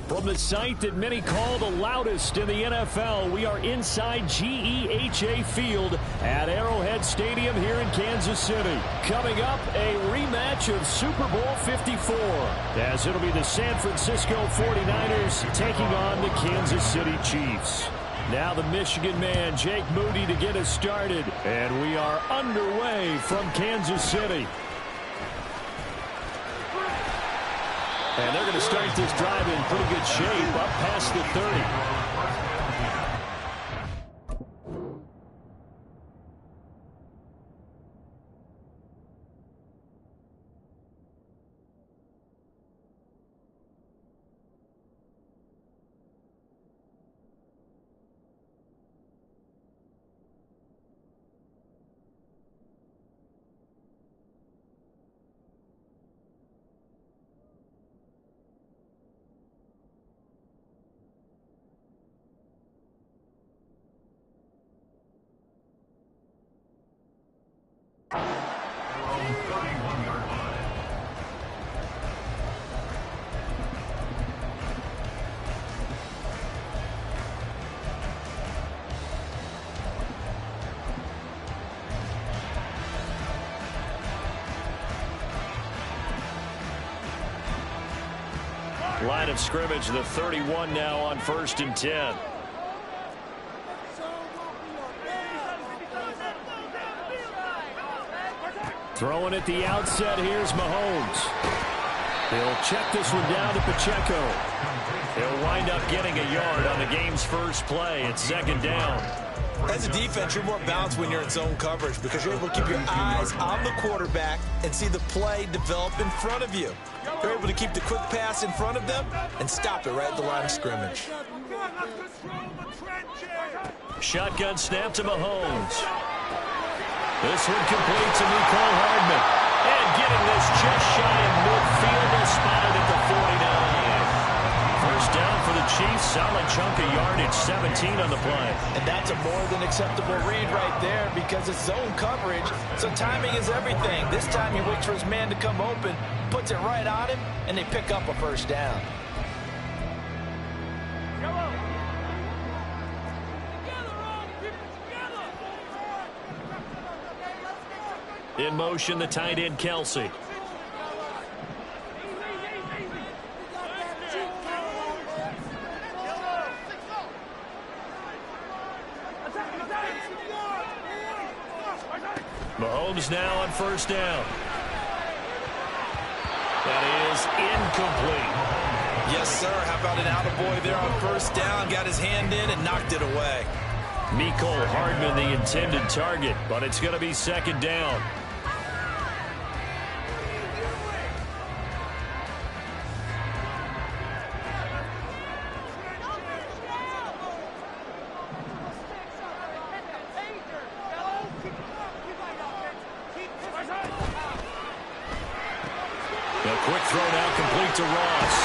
From the site that many call the loudest in the NFL, we are inside GEHA Field at Arrowhead Stadium here in Kansas City. Coming up, a rematch of Super Bowl 54, as it'll be the San Francisco 49ers taking on the Kansas City Chiefs. Now the Michigan man, Jake Moody, to get us started. And we are underway from Kansas City. And they're going to start this drive in pretty good shape, up past the 30. Line of scrimmage, the 31 now on 1st and 10. Throwing at the outset, here's Mahomes. He'll check this one down to Pacheco. He'll wind up getting a yard on the game's first play. It's 2nd down. As a defense, you're more balanced when you're in zone coverage because you're able to keep your eyes on the quarterback and see the play develop in front of you. You're able to keep the quick pass in front of them and stop it right at the line of scrimmage. Shotgun snap to Mahomes. This one complete to Nicole Hardman. And getting this just shy of midfield, they'll spot it at the 49. First down for the Chiefs. Solid chunk of yardage, 17 on the play. And that's a more than acceptable read right there because it's zone coverage, so timing is everything. This time he waits for his man to come open, puts it right on him, and they pick up a first down. In motion, the tight end, Kelsey. Mahomes now on 1st down. That is incomplete. Yes, sir. How about an attaboy there on 1st down? Got his hand in and knocked it away. Nicole Hardman, the intended target, but it's going to be 2nd down. Quick throw now complete to Ross.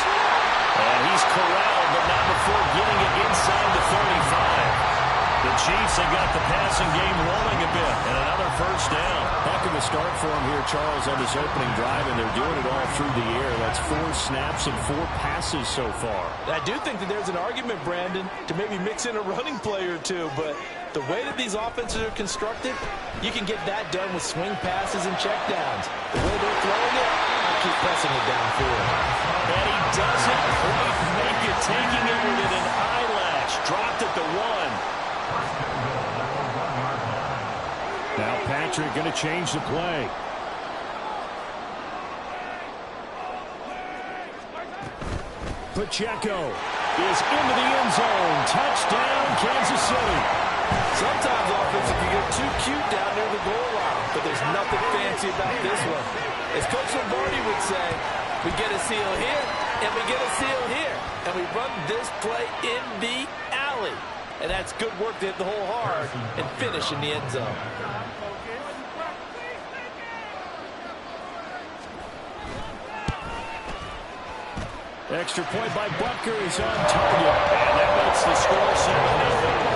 And he's corralled, but not before getting it inside the 35. The Chiefs have got the passing game rolling a bit, and another first down. Heck of a start for them here, Charles, on this opening drive, and they're doing it all through the air. That's 4 snaps and 4 passes so far. I do think that there's an argument, Brandon, to maybe mix in a running play or two, but the way that these offenses are constructed, you can get that done with swing passes and checkdowns. The way they're throwing it, keep pressing it downfield. And he doesn't quite make it, taking it with an eyelash. Dropped at the 1. Now Patrick going to change the play. Pacheco is into the end zone. Touchdown, Kansas City. Sometimes offenses can get too cute down near the goal line, but there's nothing fancy about this one. As Coach Lombardi would say, we get a seal here, and we get a seal here. And we run this play in the alley. And that's good work to hit the hole hard and finish in the end zone. Extra point by Butker is on target. And that makes the score 7-0.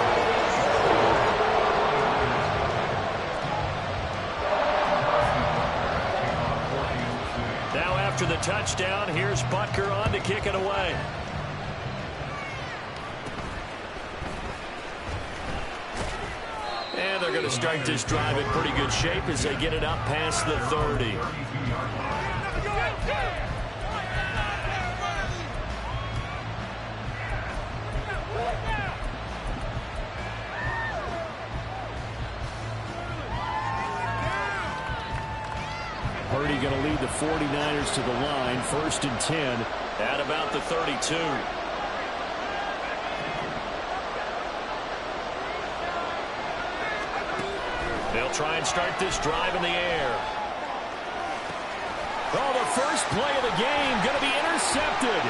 After the touchdown, here's Butker on to kick it away. And they're going to start this drive in pretty good shape as they get it up past the 30. Purdy going to lead the 49ers to the line. 1st and 10 at about the 32. They'll try and start this drive in the air. Oh, the first play of the game going to be intercepted.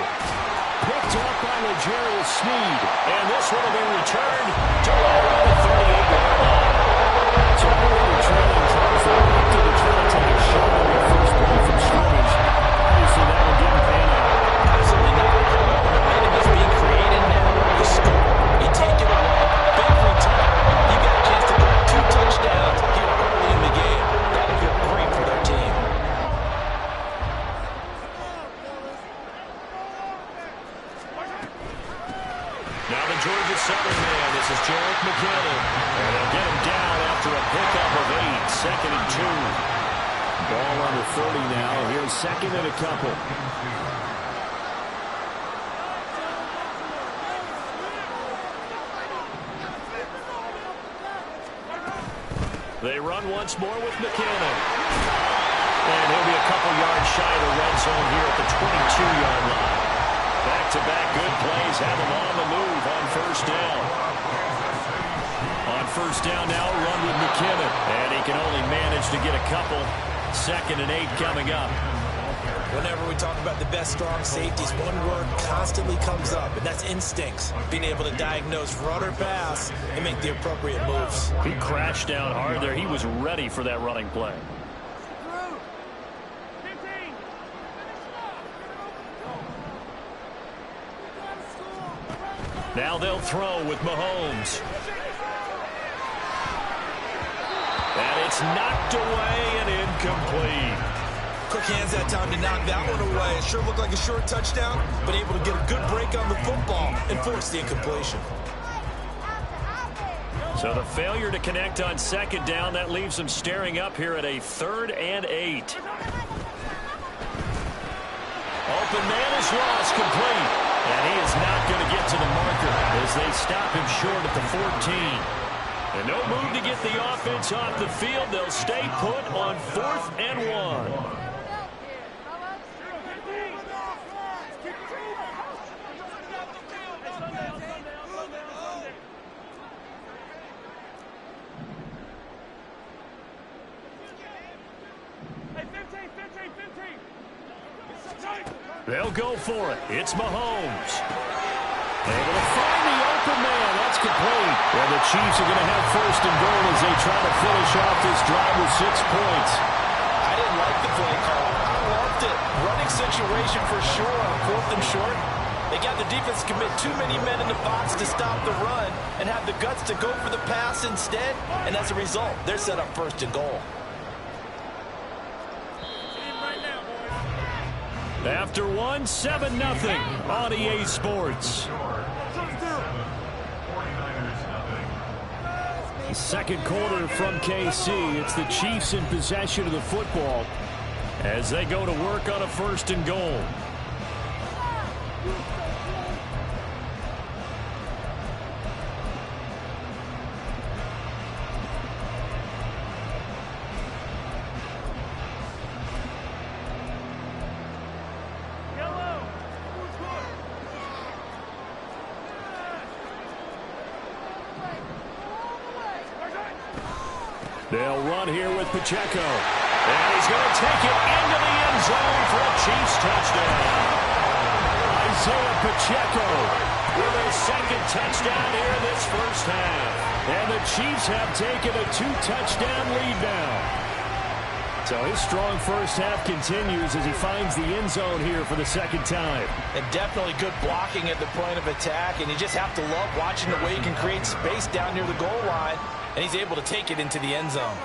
Picked up by L'Jarius Sneed. And this one will be returned to around the 38-yard line. So now we're trailing tries to opted to try to take a shot on their first play from scrimmage. Obviously, that one didn't pan out. Absolutely not. Momentum is being created now. You score, you take it away. Big return. You got a chance to go 2 touchdowns here early in the game. That'll feel great for their team. Now the Georgia Southern man. This is Jerick McKinnon. And they'll get him down after a pickup of 8. 2nd and 2. Ball under 30 now. Here's 2nd and a couple. They run once more with McKinnon. And he'll be a couple yards shy of the red zone here at the 22-yard line. Back-to-back good plays have him on the move on 1st down. On 1st down now, run with McKinnon. And he can only manage to get a couple. 2nd and 8 coming up. Whenever we talk about the best strong safeties, one word constantly comes up, and that's instincts. Being able to diagnose run or pass and make the appropriate moves. He crashed down hard there. He was ready for that running play. Now they'll throw with Mahomes. And it's knocked away and incomplete. Quick hands that time to knock that one away. It sure looked like a short touchdown, but able to get a good break on the football and force the incompletion. So the failure to connect on 2nd down, that leaves them staring up here at a 3rd and 8. Open man is lost, complete. And he is not going to get to the marker as they stop him short at the 14. And no move to get the offense off the field. They'll stay put on 4th and 1. They'll go for it. It's Mahomes. Able to find the open man. That's complete. And the Chiefs are going to have 1st and goal as they try to finish off this drive with 6 points. I didn't like the play call. I loved it. Running situation for sure on 4th and short. They got the defense to commit too many men in the box to stop the run and have the guts to go for the pass instead. And as a result, they're set up 1st and goal. After 1, 7-0 on EA Sports. Second quarter from KC. It's the Chiefs in possession of the football as they go to work on a 1st and goal. They'll run here with Pacheco. And he's going to take it into the end zone for a Chiefs touchdown. Isaiah Pacheco with his 2nd touchdown here in this 1st half. And the Chiefs have taken a 2-touchdown lead now. So his strong 1st half continues as he finds the end zone here for the 2nd time. And definitely good blocking at the point of attack. And you just have to love watching the way he can create space down near the goal line. And he's able to take it into the end zone.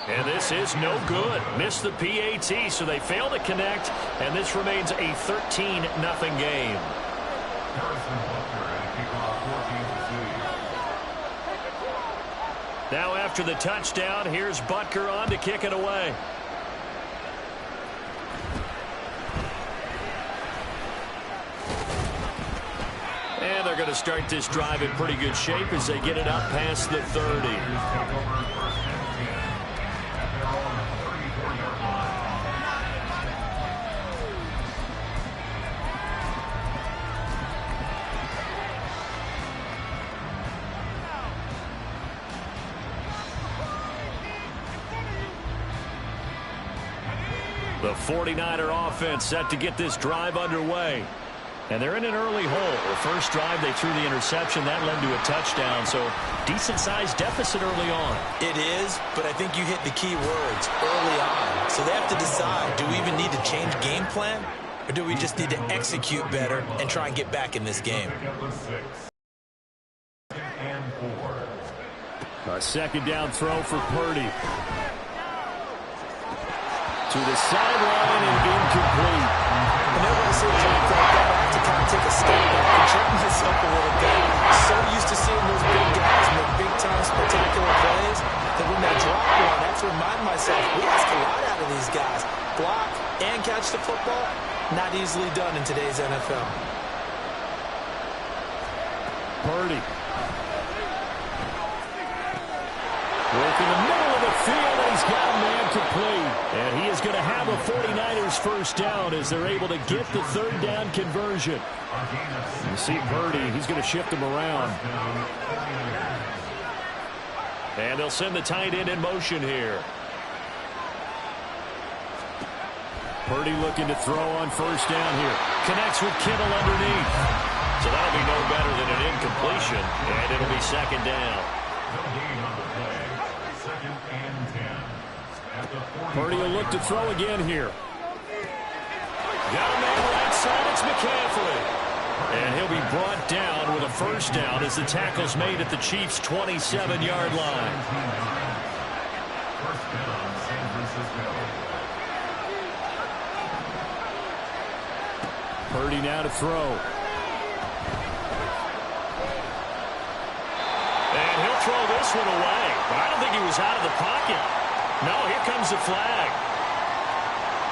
And this is no good. Missed the PAT, so they fail to connect. And this remains a 13-0 game. Now after the touchdown, here's Butker on to kick it away. And they're going to start this drive in pretty good shape as they get it up past the 30. The 49er offense set to get this drive underway. And they're in an early hole. The first drive, they threw the interception. That led to a touchdown. So decent-sized deficit early on. It is, but I think you hit the key words early on. So they have to decide, do we even need to change game plan? Or do we just need to execute better and try and get back in this game? A second down throw for Purdy. To the sideline and incomplete. Whenever I see a drop like that, I have to kind of take a step back and check myself a little bit. So used to seeing those big guys make big-time spectacular plays that when they drop one, I have to remind myself, we ask a lot out of these guys. Block and catch the football, not easily done in today's NFL. Purdy. Work in the middle of the field, and he's got a man complete. And he is going to have a 49ers first down as they're able to get the third down conversion. You see Purdy, he's going to shift him around. And they'll send the tight end in motion here. Purdy looking to throw on first down here. Connects with Kittle underneath. So that'll be no better than an incompletion, and it'll be second down. Purdy will look to throw again here. Got a man right side, it's McCaffrey. And he'll be brought down with a first down as the tackle's made at the Chiefs' 27-yard line. Purdy now to throw. And he'll throw this one away. But I don't think he was out of the pocket. No, here comes the flag.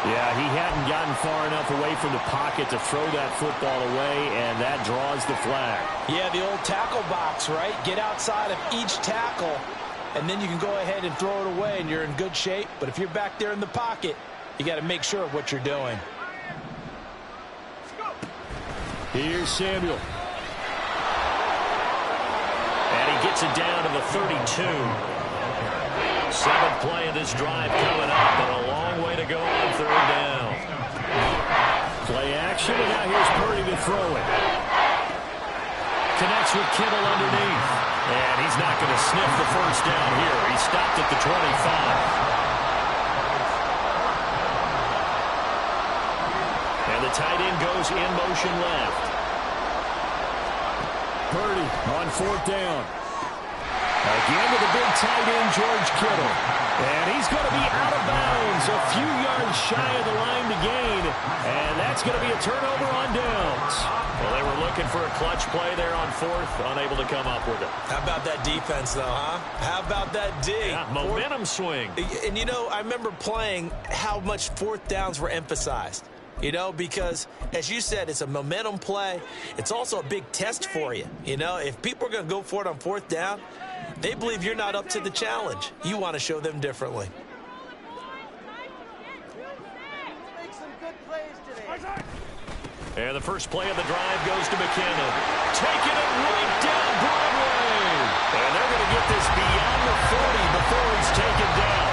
Yeah, he hadn't gotten far enough away from the pocket to throw that football away, and that draws the flag. Yeah, the old tackle box, right? Get outside of each tackle, and then you can go ahead and throw it away, and you're in good shape. But if you're back there in the pocket, you got to make sure of what you're doing. Here's Samuel. And he gets it down to the 32. Seventh play of this drive coming up, but a long way to go on third down. Play action, and now here's Purdy to throw it. Connects with Kittle underneath. And he's not going to sniff the first down here. He stopped at the 25. And the tight end goes in motion left. Purdy on fourth down. Again with a big tight end, George Kittle. And he's going to be out of bounds, a few yards shy of the line to gain. And that's going to be a turnover on downs. Well, they were looking for a clutch play there on fourth, unable to come up with it. How about that defense, though, huh? How about that D? Yeah, momentum swing. And, you know, I remember playing how much fourth downs were emphasized. You know, because, as you said, it's a momentum play. It's also a big test for you. You know, if people are going to go for it on fourth down, they believe you're not up to the challenge. You want to show them differently. And the first play of the drive goes to McKinnon. Taking it right down Broadway. And they're going to get this beyond the 40 before he's taken down.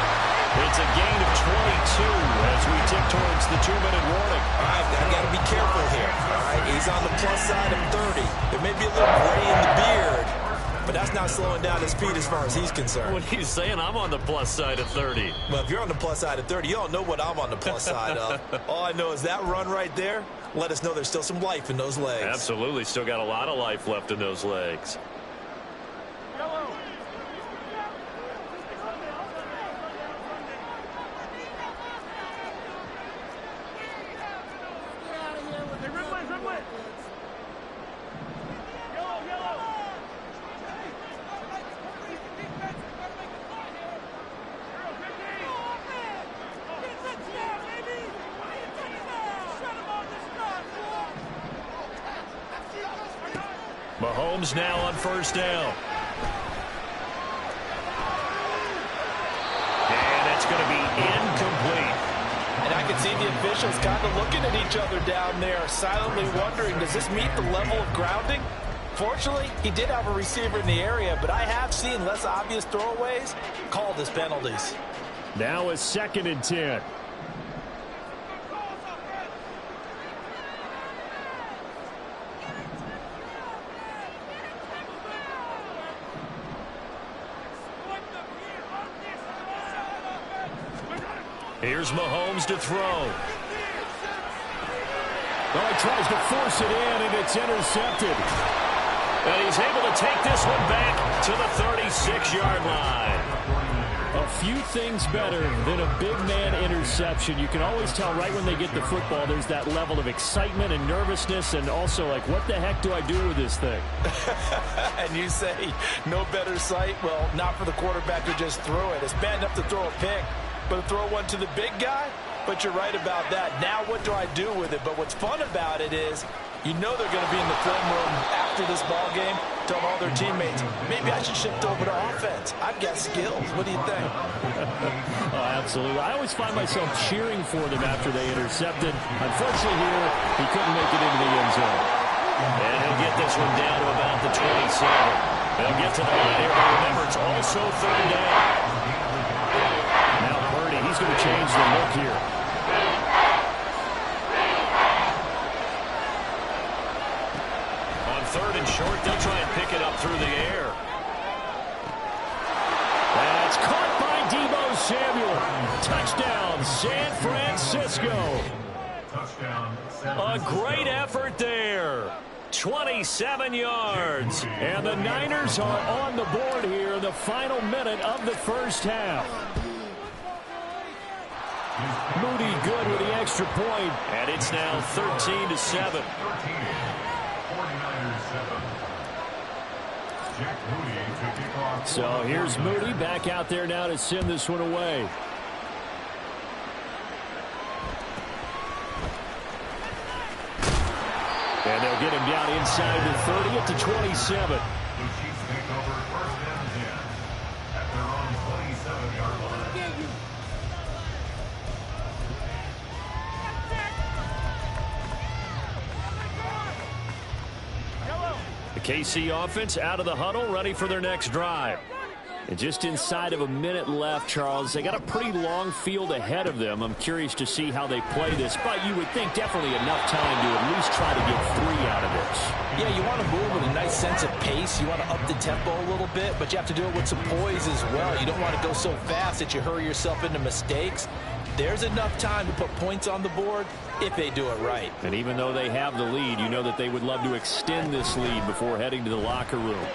It's a gain of 22 as we tick towards the 2-minute warning. All right, I've got to be careful here. All right, he's on the plus side of 30. There may be a little gray in the beard, but that's not slowing down his speed as far as he's concerned. What he's saying, I'm on the plus side of 30. Well, if you're on the plus side of 30, you don't know what I'm on the plus side of. All I know is that run right there, let us know there's still some life in those legs. Absolutely, still got a lot of life left in those legs. Mahomes now on first down. And it's going to be incomplete. And I can see the officials kind of looking at each other down there, silently wondering, does this meet the level of grounding? Fortunately, he did have a receiver in the area, but I have seen less obvious throwaways called as penalties. Now a 2nd and 10. Here's Mahomes to throw. Well, he tries to force it in, and it's intercepted. And he's able to take this one back to the 36-yard line. A few things better than a big man interception. You can always tell right when they get the football, there's that level of excitement and nervousness, and also like, what the heck do I do with this thing? And you say, no better sight? Well, not for the quarterback who just threw it. It's bad enough to throw a pick, but to throw one to the big guy? But you're right about that. Now what do I do with it? But what's fun about it is, you know they're going to be in the film room after this ball game, telling all their teammates, maybe I should shift over to offense. I've got skills. What do you think? Oh, absolutely. I always find myself cheering for them after they intercepted. Unfortunately here, he couldn't make it into the end zone. And he'll get this one down to about the 27. They'll get to the line here, but remember, it's also 3rd down. Now Purdy, he's going to change the look here. On 3rd and short, they'll try and pick it up through the air. That's caught by Deebo Samuel. Touchdown, San Francisco. A great effort there. 27 yards. And the Niners are on the board here in the final minute of the first half. Moody good with the extra point. And it's now 13-7. So here's Moody back out there now to send this one away. And they'll get him down inside the 30 at the 27. The Chiefs take over 1st and 10 at their own 27-yard line. The KC offense out of the huddle, ready for their next drive. And just inside of a minute left, Charles, they got a pretty long field ahead of them. I'm curious to see how they play this, but you would think definitely enough time to at least try to get 3 out of this. Yeah, you want to move with a nice sense of pace. You want to up the tempo a little bit, but you have to do it with some poise as well. You don't want to go so fast that you hurry yourself into mistakes. There's enough time to put points on the board if they do it right. And even though they have the lead, you know that they would love to extend this lead before heading to the locker room.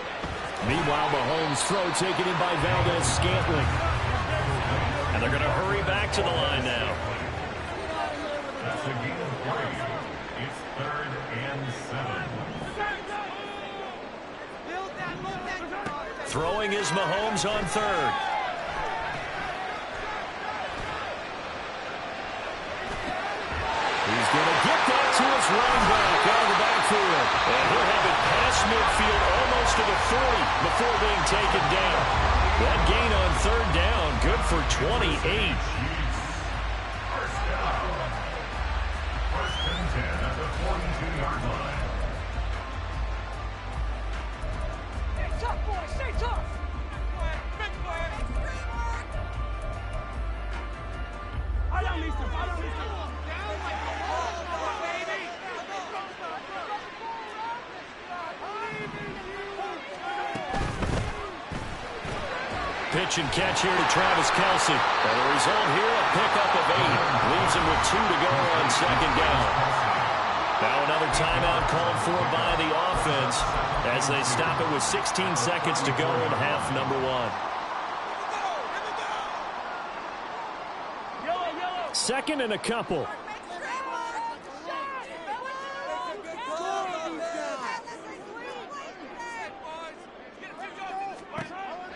Meanwhile, Mahomes' throw taken in by Valdez-Scantling. And they're going to hurry back to the line now. That's a gain of 3. It's 3rd and 7. Throwing is Mahomes on 3rd. He's going to get that to his running back out of the backfield. And he'll have it past midfield almost to the 40 before being taken down. That gain on 3rd down, good for 28. First down. 1st and 10 at the 42-yard line. Stay tough, boys. Stay tough. Pitch and catch here to Travis Kelce. And the result here, a pickup of 8. Leaves him with 2 to go on 2nd down. Now another timeout called for by the offense as they stop it with 16 seconds to go in half number 1. 2nd and a couple.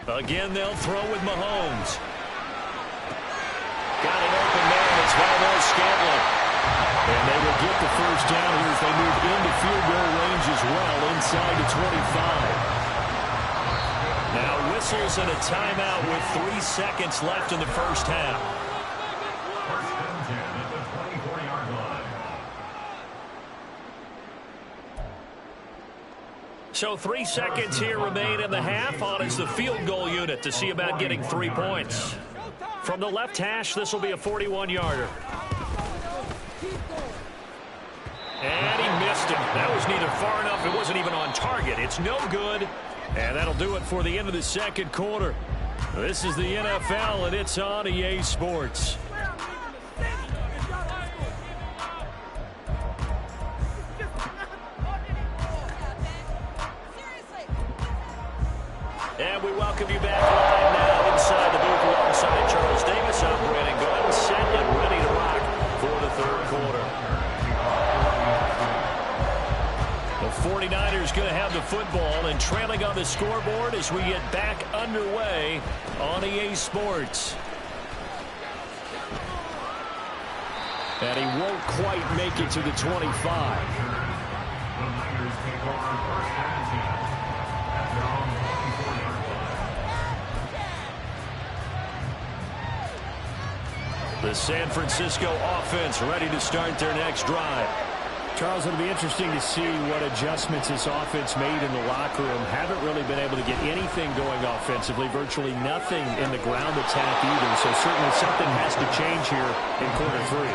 Again, they'll throw with Mahomes. Got an open man. It's Valdez-Scantling. And they will get the first down here as they move into field goal range as well inside the 25. Now whistles and a timeout with 3 seconds left in the first half. First and 10 at the 24-yard line. So 3 seconds here remain in the half on as the field goal unit to see about getting 3 points. From the left hash, this will be a 41-yarder. And he missed it. That was neither far enough. It wasn't even on target. It's no good. And that'll do it for the end of the second quarter. This is the NFL, and it's on EA Sports. And we welcome you back live now inside the booth alongside Charles Davis. I'm Brandon Gunn, set and ready to rock for the third quarter. The 49ers going to have the football and trailing on the scoreboard as we get back underway on EA Sports. And he won't quite make it to the 25. The Niners take over first and 10 at their own 24-yard line. The San Francisco offense ready to start their next drive. Charles, it'll be interesting to see what adjustments this offense made in the locker room. Haven't really been able to get anything going offensively. Virtually nothing in the ground attack either. So certainly something has to change here in quarter 3.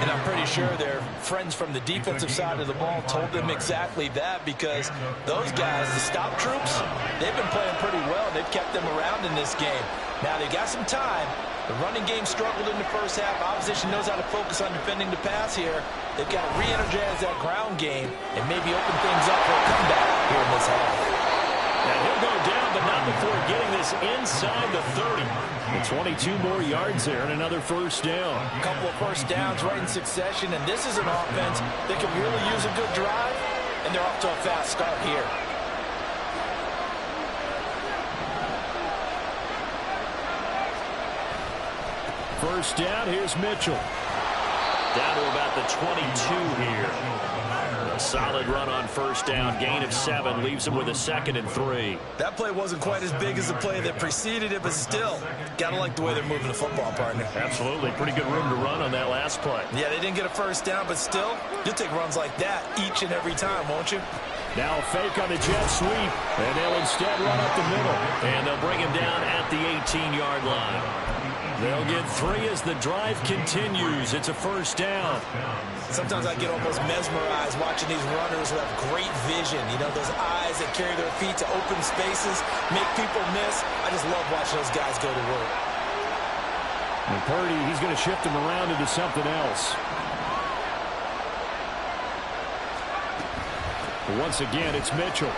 And I'm pretty sure their friends from the defensive side of the ball told them exactly that, because those guys, the stop troops, they've been playing pretty well. They've kept them around in this game. Now they got some time. The running game struggled in the first half. Opposition knows how to focus on defending the pass here. They've got to re-energize that ground game and maybe open things up for a comeback here in this half. And he'll go down, but not before getting this inside the 30. And 22 more yards there and another first down. A couple of first downs right in succession, and this is an offense that can really use a good drive, and they're off to a fast start here. First down, here's Mitchell. Down to about the 22 here. A solid run on first down. Gain of 7 leaves him with a 2nd and 3. That play wasn't quite as big as the play that preceded it, but still, gotta like the way they're moving the football, partner. Absolutely. Pretty good room to run on that last play. Yeah, they didn't get a first down, but still, you'll take runs like that each and every time, won't you? Now a fake on the jet sweep, and they'll instead run up the middle. And they'll bring him down at the 18-yard line. They'll get 3 as the drive continues. It's a first down. Sometimes I get almost mesmerized watching these runners who have great vision. You know, those eyes that carry their feet to open spaces, make people miss. I just love watching those guys go to work. And Purdy, he's going to shift him around into something else. Once again, it's Mitchell.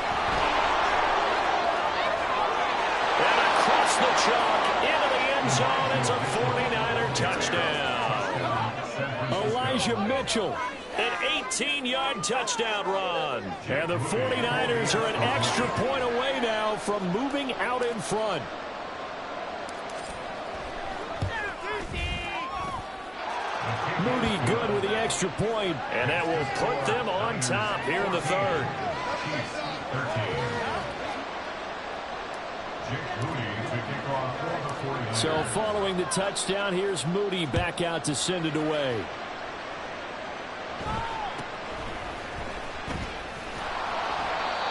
And across the chalk, into the end zone, it's a 49er touchdown. Elijah Mitchell, an 18-yard touchdown run. And the 49ers are an extra point away now from moving out in front. Moody good with the extra point, and that will put them on top here in the third. So following the touchdown, here's Moody back out to send it away.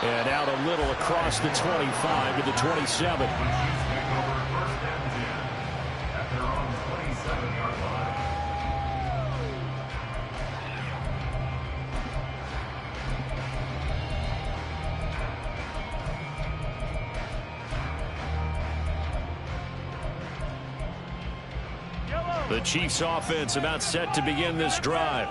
And out a little across the 25 to the 27. The Chiefs offense about set to begin this drive.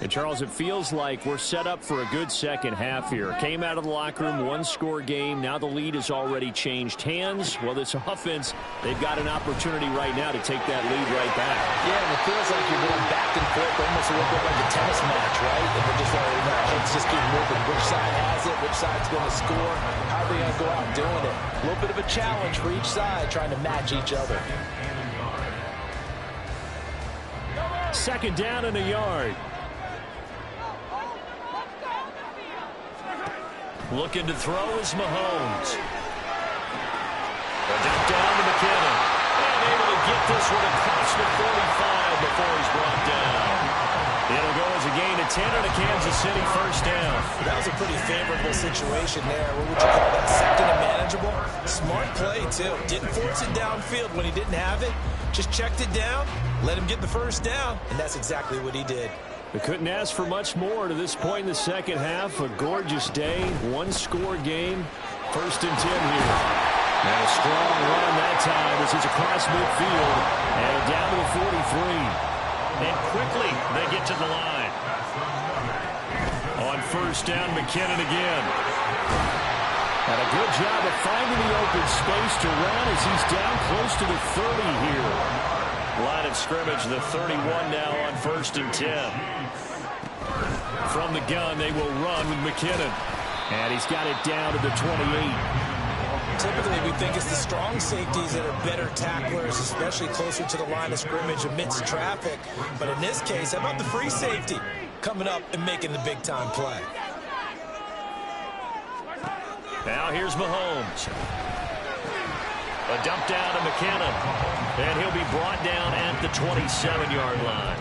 And Charles, it feels like we're set up for a good second half here. Came out of the locker room, one-score game. Now the lead has already changed hands. Well, this offense, they've got an opportunity right now to take that lead right back. Yeah, and it feels like you're going back and forth, almost a little bit like a tennis match, right? And we're just like, let's just keep moving. Which side has it? Which side's going to score? How are they going to go out doing it? A little bit of a challenge for each side, trying to match each other. Second down and a yard. Looking to throw is Mahomes. A dump down to McKinnon. And able to get this one across the 45 before he's brought down. It'll go as a gain of 10 and a Kansas City first down. That was a pretty favorable situation there. What would you call that? Second and manageable? Smart play, too. Didn't force it downfield when he didn't have it. Just checked it down, let him get the first down, and that's exactly what he did. We couldn't ask for much more to this point in the second half. A gorgeous day, one-score game. First and 10 here. And a strong run that time as he's across midfield and down to the 43. And quickly they get to the line. On first down, McKinnon again. And a good job of finding the open space to run as he's down close to the 30 here. Line of scrimmage, the 31 now on first and 10. From the gun, they will run with McKinnon. And he's got it down to the 28. Typically, we think it's the strong safeties that are better tacklers, especially closer to the line of scrimmage amidst traffic. But in this case, how about the free safety coming up and making the big-time play? Now here's Mahomes. A dump down to McKinnon. And he'll be brought down at the 27-yard line.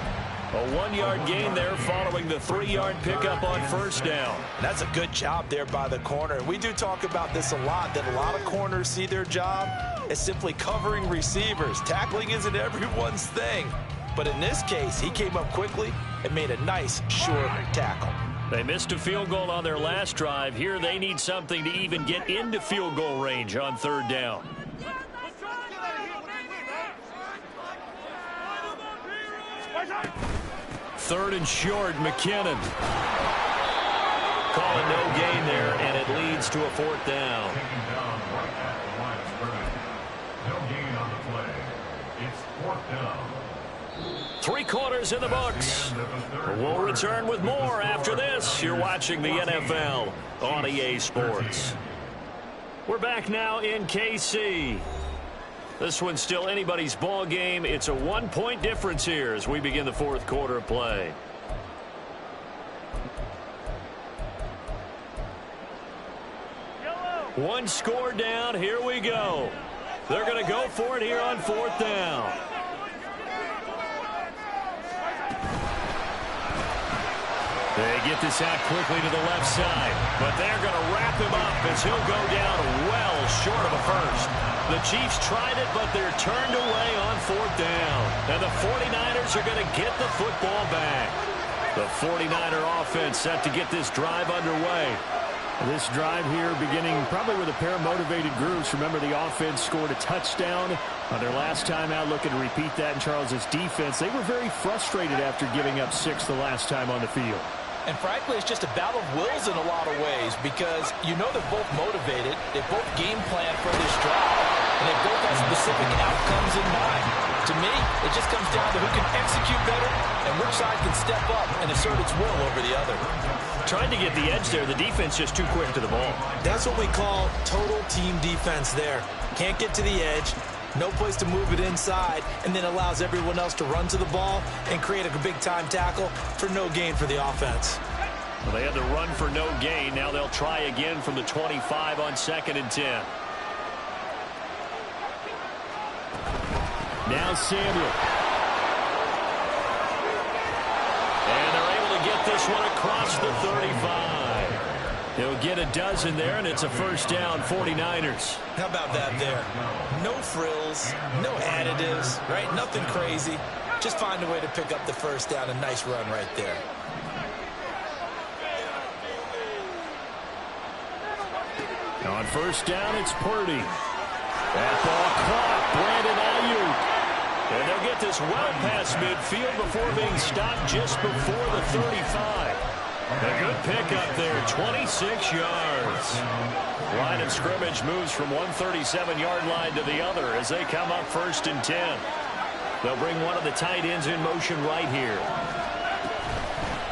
A 1-yard gain there following the 3-yard pickup on first down. That's a good job there by the corner. We do talk about this a lot, that a lot of corners see their job as simply covering receivers. Tackling isn't everyone's thing. But in this case, he came up quickly and made a nice, short tackle. They missed a field goal on their last drive. Here they need something to even get into field goal range on third down. Third and short, McKinnon. Calling no gain there, and it leads to a fourth down. No gain on the play. It's fourth down. 3 quarters in the books. We'll return with more after this. You're watching the NFL on EA Sports. We're back now in KC. This one's still anybody's ball game. It's a 1-point difference here as we begin the fourth quarter of play. One score down. Here we go. They're going to go for it here on fourth down. They get this out quickly to the left side, but they're going to wrap him up as he'll go down well short of a first. The Chiefs tried it, but they're turned away on fourth down. And the 49ers are going to get the football back. The 49er offense set to get this drive underway. This drive here beginning probably with a pair of motivated groups. Remember, the offense scored a touchdown on their last time out, looking to repeat that in Charles's defense. They were very frustrated after giving up 6 the last time on the field. And frankly, it's just a battle of wills in a lot of ways because you know they're both motivated. They both game plan for this drive, and they both have specific outcomes in mind. To me, it just comes down to who can execute better and which side can step up and assert its will over the other. Trying to get the edge there. The defense just too quick to the ball. That's what we call total team defense there. Can't get to the edge. No place to move it inside, and then allows everyone else to run to the ball and create a big-time tackle for no gain for the offense. Well, they had to run for no gain. Now they'll try again from the 25 on second and 10. Now Samuel. And they're able to get this one across the 35. He'll get a dozen there, and it's a first down, 49ers. How about that there? No frills, no additives, right? Nothing crazy. Just find a way to pick up the first down. A nice run right there. On first down, it's Purdy. That ball caught. Brandon Ayuk. And they'll get this well past midfield before being stopped just before the 35. A good pickup there, 26 yards. Line of scrimmage moves from one 37-yard line to the other as they come up first and 10. They'll bring one of the tight ends in motion right here.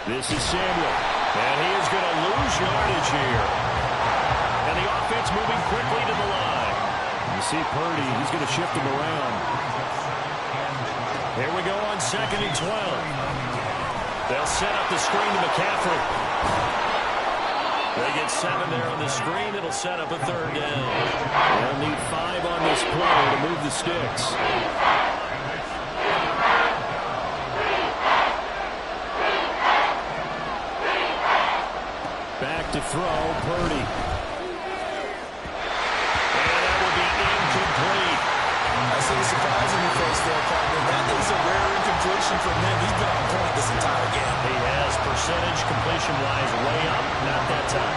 This is Samuel, and he is going to lose yardage here. And the offense moving quickly to the line. You see Purdy, he's going to shift him around. Here we go on second and 12. They'll set up the screen to McCaffrey. They get 7 there on the screen. It'll set up a third down. They'll need 5 on this play to move the sticks. Back to throw, Purdy. And that will be incomplete. I see the surprise in your face there, partner. That is a rare incompletion from him. He's been on point this entire game. He has percentage completion-wise way up. Not that time.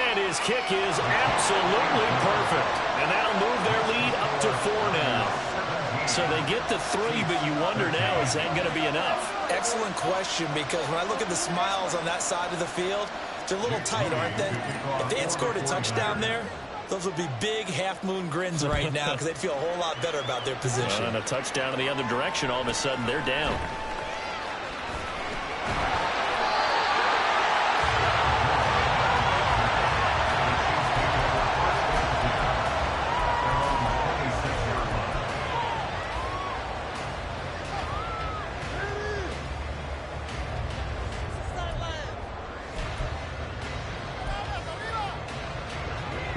And his kick is absolutely perfect. And that'll move their lead up to 4 now. So they get the 3, but you wonder now, is that going to be enough? Excellent question, because when I look at the smiles on that side of the field, they're a little tight, aren't they? If they had scored a touchdown there, those would be big half-moon grins right now because they'd feel a whole lot better about their position. And a touchdown in the other direction, all of a sudden they're down.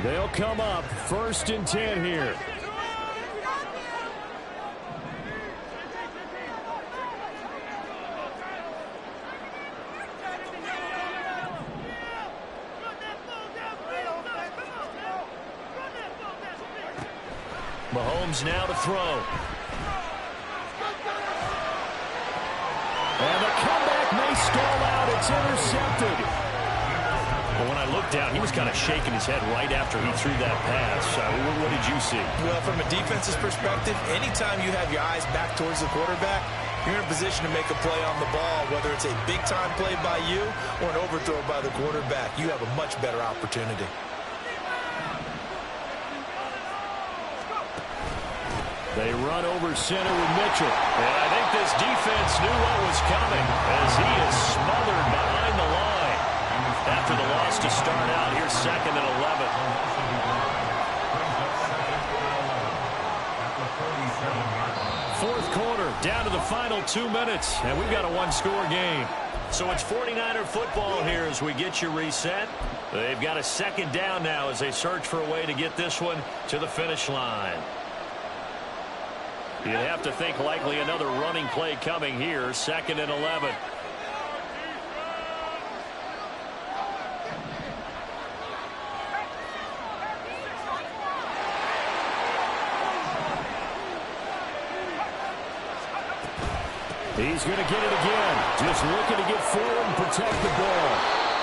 They'll come up 1st and 10 here. Mahomes now to throw. And the comeback may stall out. It's intercepted. But when I looked down, he was kind of shaking his head right after he threw that pass. What did you see? Well, from a defense's perspective, anytime you have your eyes back towards the quarterback, you're in a position to make a play on the ball, whether it's a big-time play by you or an overthrow by the quarterback. You have a much better opportunity. They run over center with Mitchell. And I think this defense knew what was coming as he is smothered behind the line. After the loss to start out, here's 2nd and 11. Fourth quarter, down to the final 2 minutes, and we've got a 1-score game. So it's 49er football here as we get you reset. They've got a 2nd down now as they search for a way to get this one to the finish line. You'd have to think likely another running play coming here, 2nd and 11. He's going to get it again. Just looking to get forward and protect the ball.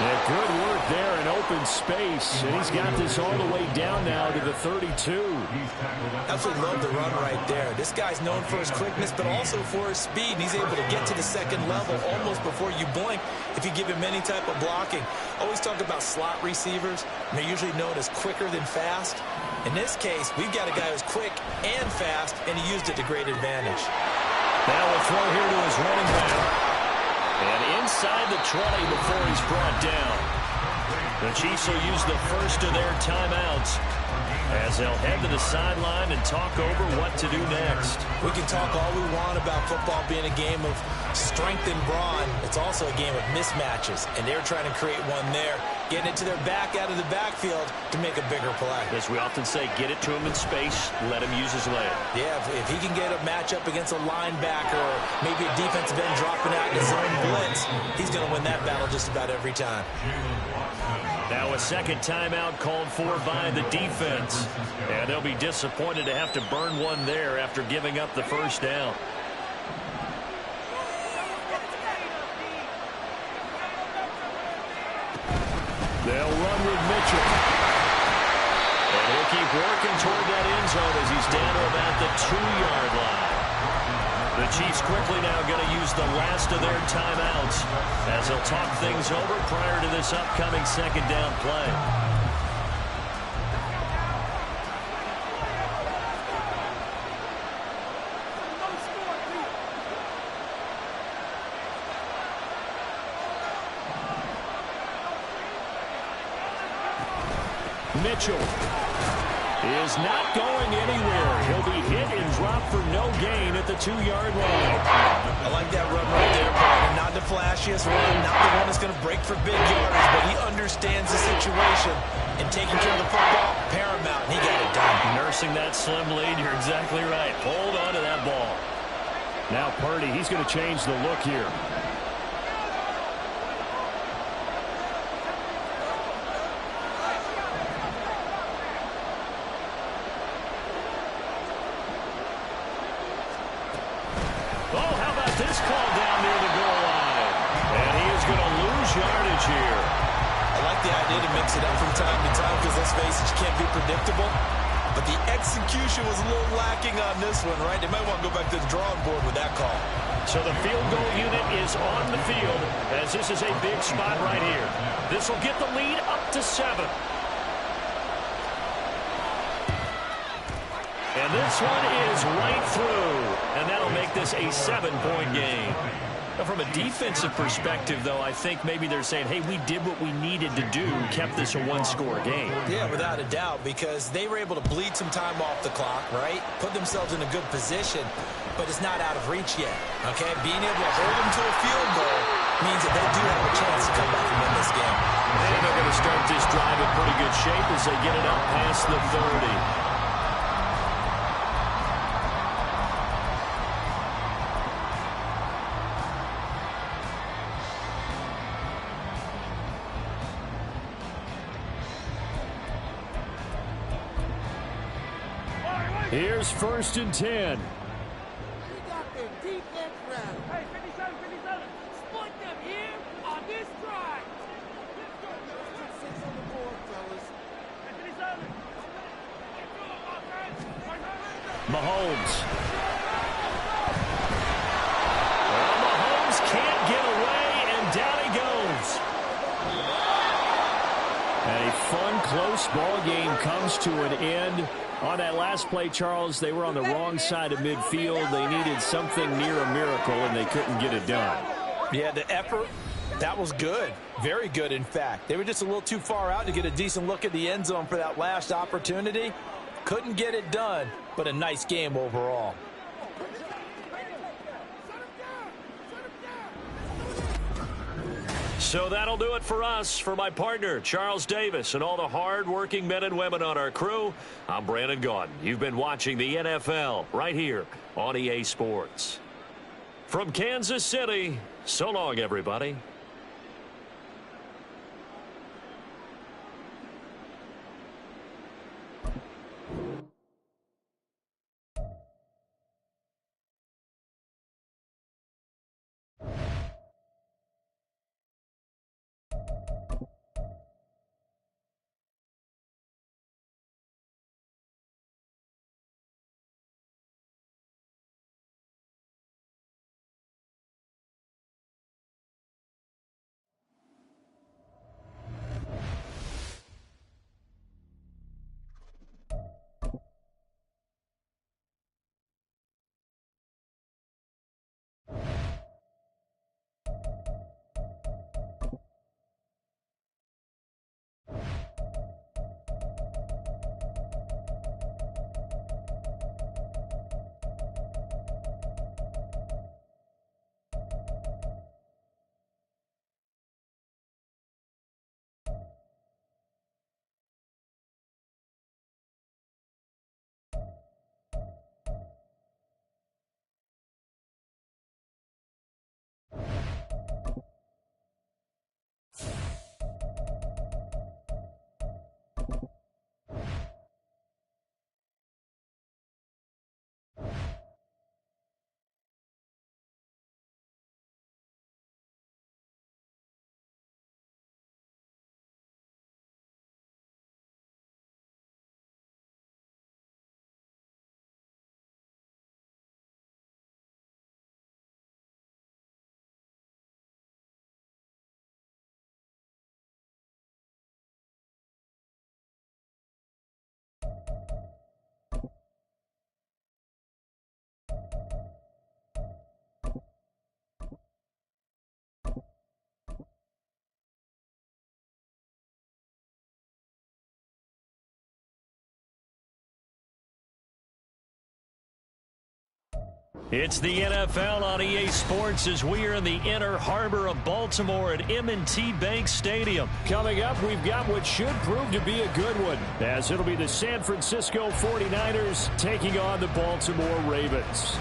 And good work there in open space. And he's got this all the way down now to the 32. Absolutely love the run right there. This guy's known for his quickness, but also for his speed. And he's able to get to the 2nd level almost before you blink if you give him any type of blocking. Always talk about slot receivers. And they're usually known as quicker than fast. In this case, we've got a guy who's quick and fast, and he used it to great advantage. Now a throw here to his running back. And inside the 20 before he's brought down. The Chiefs will use the first of their timeouts as they'll head to the sideline and talk over what to do next. We can talk all we want about football being a game of strength and brawn. It's also a game of mismatches, and they're trying to create one there, getting it to their back out of the backfield to make a bigger play. As we often say, get it to him in space, let him use his leg. Yeah, if he can get a matchup against a linebacker or maybe a defensive end dropping out in his own blitz, he's going to win that battle just about every time. Now a 2nd timeout called for by the defense. And they'll be disappointed to have to burn one there after giving up the first down. They'll run with Mitchell. And he'll keep working toward that end zone as he's down to about the 2-yard line. The Chiefs quickly now going to use the last of their timeouts as they'll talk things over prior to this upcoming 2nd down play. Mitchell is not going anywhere. He'll be hit and drop for no gain at the 2-yard line. I like that run right there, Brian. Not the flashiest run, not the one that's going to break for big yardage, but he understands the situation. And taking care of the football, paramount. He got it done. Nursing that slim lead, you're exactly right. Hold on to that ball. Now Purdy, he's going to change the look here. Oh, how about this call down near the goal line? And he is going to lose yardage here. I like the idea to mix it up from time to time because, let's face it, you can't be predictable. But the execution was a little lacking on this one, right? They might want to go back to the drawing board with that call. So the field goal unit is on the field as this is a big spot right here. This will get the lead up to 7. And this one is right through. And that'll make this a 7-point game. Now, from a defensive perspective, though, I think maybe they're saying, hey, we did what we needed to do, kept this a 1-score game. Yeah, without a doubt, because they were able to bleed some time off the clock, right? Put themselves in a good position, but it's not out of reach yet, okay? Being able to hold them to a field goal means that they do have a chance to come back and win this game. And they're going to start this drive in pretty good shape as they get it out past the 30. Here's 1st and 10. We got the defense ready. Hey, 57, 57. Split them here on this drive. Let's go. 6 on the board, fellas. Hey, 57. Let's go, offense. Mahomes. Well, Mahomes can't get away, and down he goes. A fun, close ball game comes to an end. On that last play, Charles, they were on the wrong side of midfield. They needed something near a miracle, and they couldn't get it done. Yeah, the effort, that was good. Very good, in fact. They were just a little too far out to get a decent look at the end zone for that last opportunity. Couldn't get it done, but a nice game overall. So that'll do it for us. For my partner, Charles Davis, and all the hard-working men and women on our crew, I'm Brandon Gaudin. You've been watching the NFL right here on EA Sports. From Kansas City, so long, everybody. It's the NFL on EA Sports as we are in the inner harbor of Baltimore at M&T Bank Stadium. Coming up, we've got what should prove to be a good one, as it'll be the San Francisco 49ers taking on the Baltimore Ravens.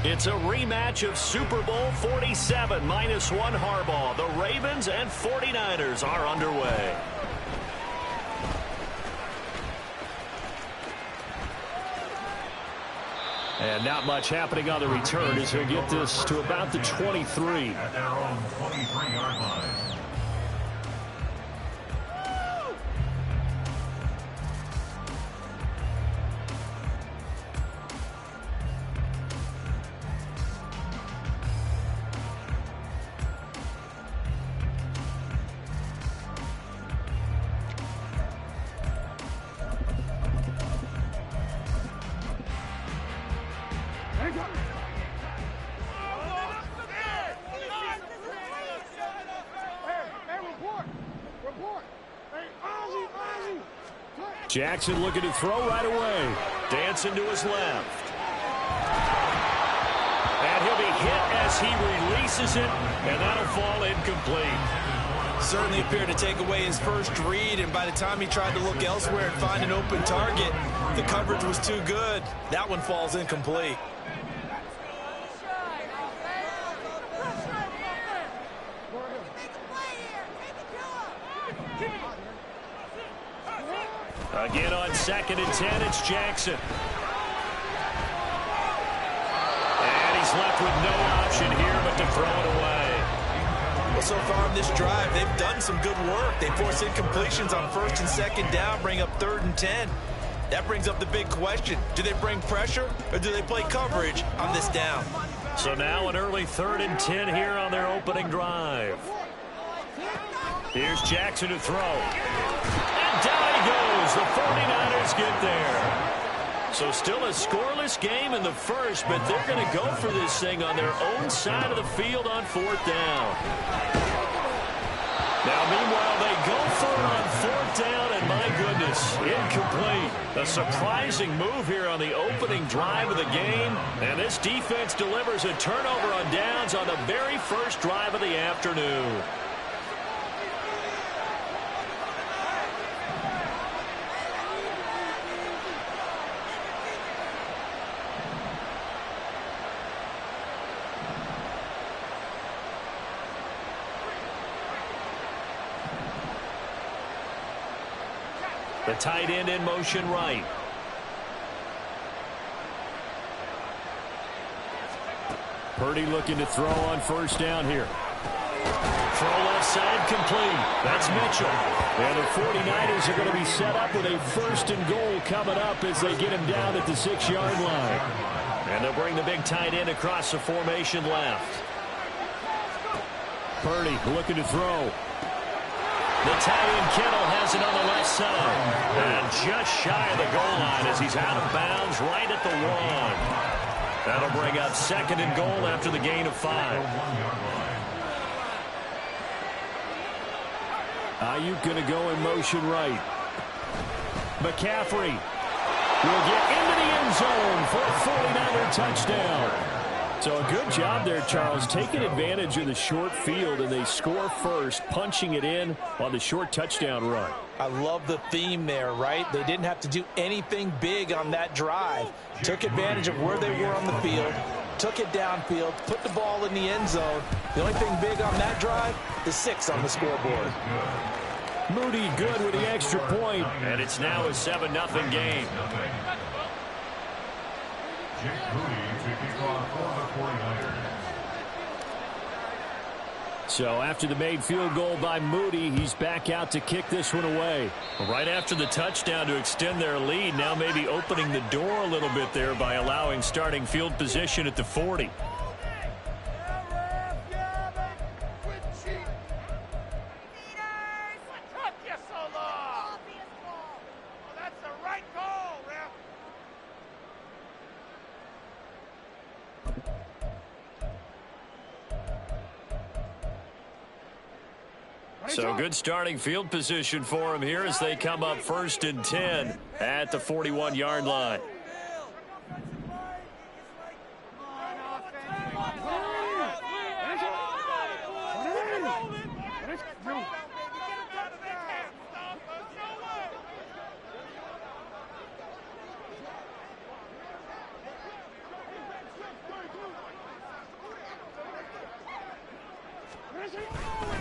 It's a rematch of Super Bowl 47 -1 Harbaugh. The Ravens and 49ers are underway. And not much happening on the return as they get this to about the 23. At their own 23-yard line. Jackson looking to throw right away. Dancing to his left. And he'll be hit as he releases it, and that'll fall incomplete. Certainly appeared to take away his first read, and by the time he tried to look elsewhere and find an open target, the coverage was too good. That one falls incomplete. Again on 2nd and 10, it's Jackson. And he's left with no option here but to throw it away. Well, so far in this drive, they've done some good work. They force incompletions on 1st and 2nd down, bring up 3rd and 10. That brings up the big question. Do they bring pressure or do they play coverage on this down? So now an early 3rd and 10 here on their opening drive. Here's Jackson to throw. And down he goes. The 49ers get there. So still a scoreless game in the first, but they're going to go for this thing on their own side of the field on 4th down. Now, meanwhile, they go for it on 4th down, and my goodness, incomplete. A surprising move here on the opening drive of the game, and this defense delivers a turnover on downs on the very first drive of the afternoon. The tight end in motion right. Purdy looking to throw on 1st down here. Throw left side complete. That's Mitchell. And the 49ers are going to be set up with a 1st and goal coming up as they get him down at the 6-yard line. And they'll bring the big tight end across the formation left. Purdy looking to throw. The tight end Kittle has it on the left side. And just shy of the goal line as he's out of bounds right at the 1. That'll bring up 2nd and goal after the gain of 5. Ayuk going to go in motion right. McCaffrey will get into the end zone for a 49er touchdown. So a good job there, Charles, taking advantage of the short field, and they score first, punching it in on the short touchdown run. I love the theme there, right? They didn't have to do anything big on that drive. Took advantage of where they were on the field, took it downfield, put the ball in the end zone. The only thing big on that drive, the 6 on the scoreboard. Moody good with the extra point, and it's now a 7-0 game. Jake Moody to kick off for the 49ers. So after the made field goal by Moody, he's back out to kick this one away. Right after the touchdown to extend their lead, now maybe opening the door a little bit there by allowing starting field position at the 40. So good starting field position for him here as they come up 1st and 10 at the 41-yard line.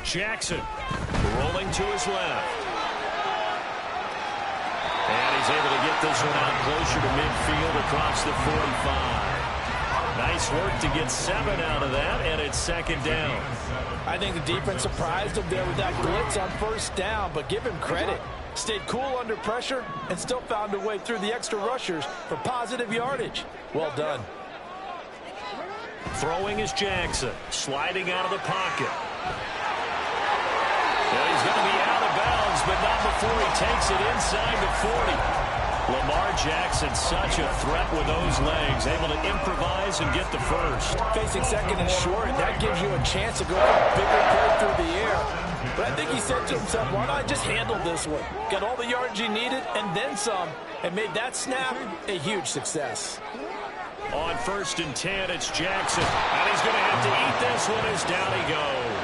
Jackson rolling to his left. And he's able to get this one out closer to midfield across the 45. Nice work to get 7 out of that, and it's 2nd down. I think the defense surprised him there with that blitz on 1st down, but give him credit. Stayed cool under pressure and still found a way through the extra rushers for positive yardage. Well done. Throwing is Jackson, sliding out of the pocket. And he's going to be out of bounds, but not before he takes it inside the 40. Lamar Jackson, such a threat with those legs, able to improvise and get the first. Facing 2nd and short, that gives you a chance to go for a bigger play through the air. But I think he said to himself, why not just handle this one? Got all the yards he needed and then some, and made that snap a huge success. On 1st and 10, it's Jackson. And he's going to have to eat this one as down he goes.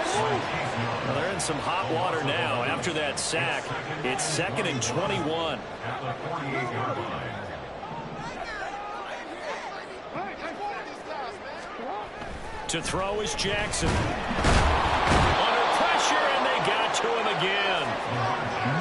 Well, they're in some hot water now. After that sack, it's 2nd and 21. To throw is Jackson. Under pressure, and they got to him again.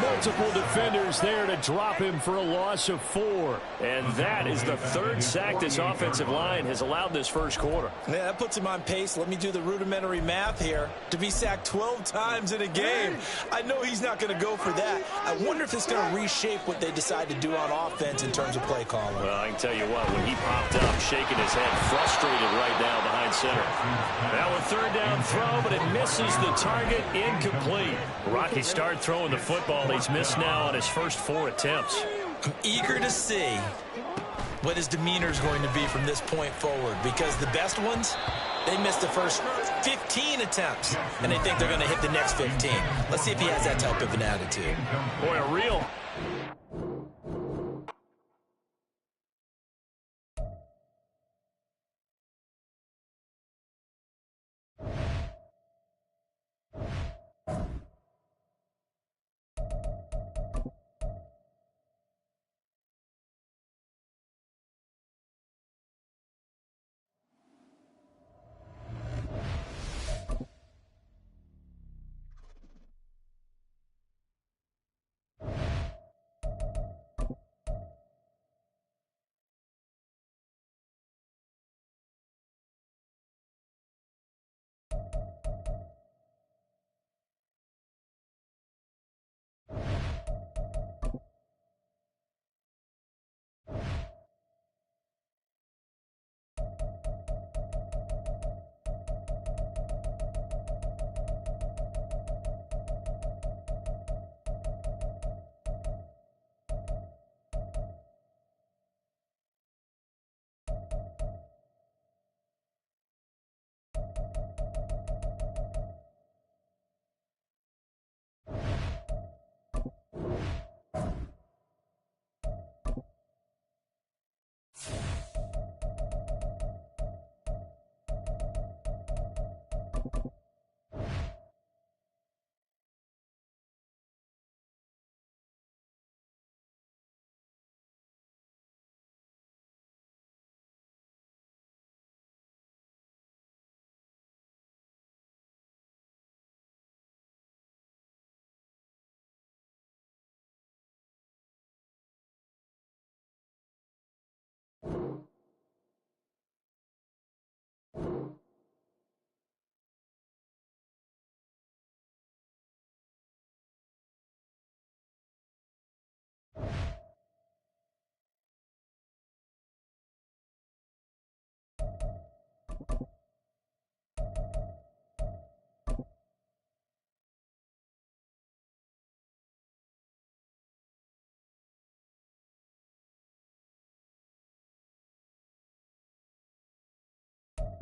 Multiple defenders there to drop him for a loss of 4. And that is the 3rd sack this offensive line has allowed this first quarter. Yeah, that puts him on pace. Let me do the rudimentary math here. To be sacked 12 times in a game. I know he's not going to go for that. I wonder if it's going to reshape what they decide to do on offense in terms of play calling. Well, I can tell you what, when he popped up, shaking his head, frustrated right now behind center. Now a 3rd down throw, but it misses the target, incomplete. Rocky started throwing the football. He's missed now on his first 4 attempts. I'm eager to see what his demeanor is going to be from this point forward, because the best ones, they missed the first 15 attempts, and they think they're going to hit the next 15. Let's see if he has that type of an attitude. Boy, a real...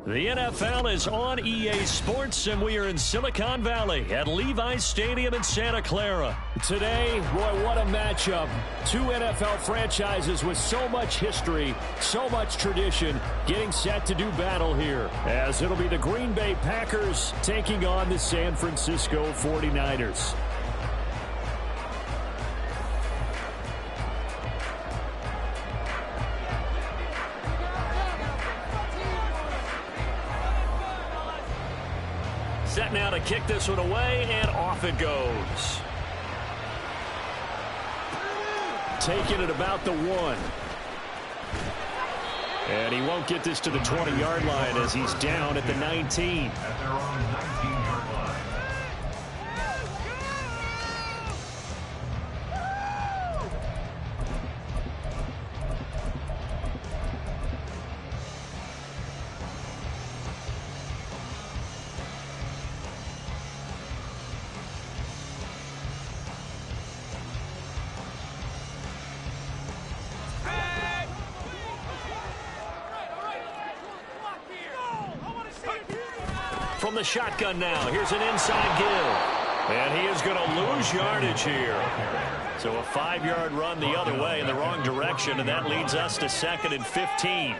The NFL is on EA Sports, and we are in Silicon Valley at Levi's Stadium in Santa Clara. Today, boy, what a matchup. Two NFL franchises with so much history, so much tradition, getting set to do battle here, as it'll be the Green Bay Packers taking on the San Francisco 49ers. Set now to kick this one away, and off it goes. Taking it about the 1. And he won't get this to the 20-yard line as he's down at the 19. At their own 19-yard line. From the shotgun now, here's an inside give. And he is going to lose yardage here. So a 5-yard run the other way in the wrong direction, and that leads us to 2nd and 15.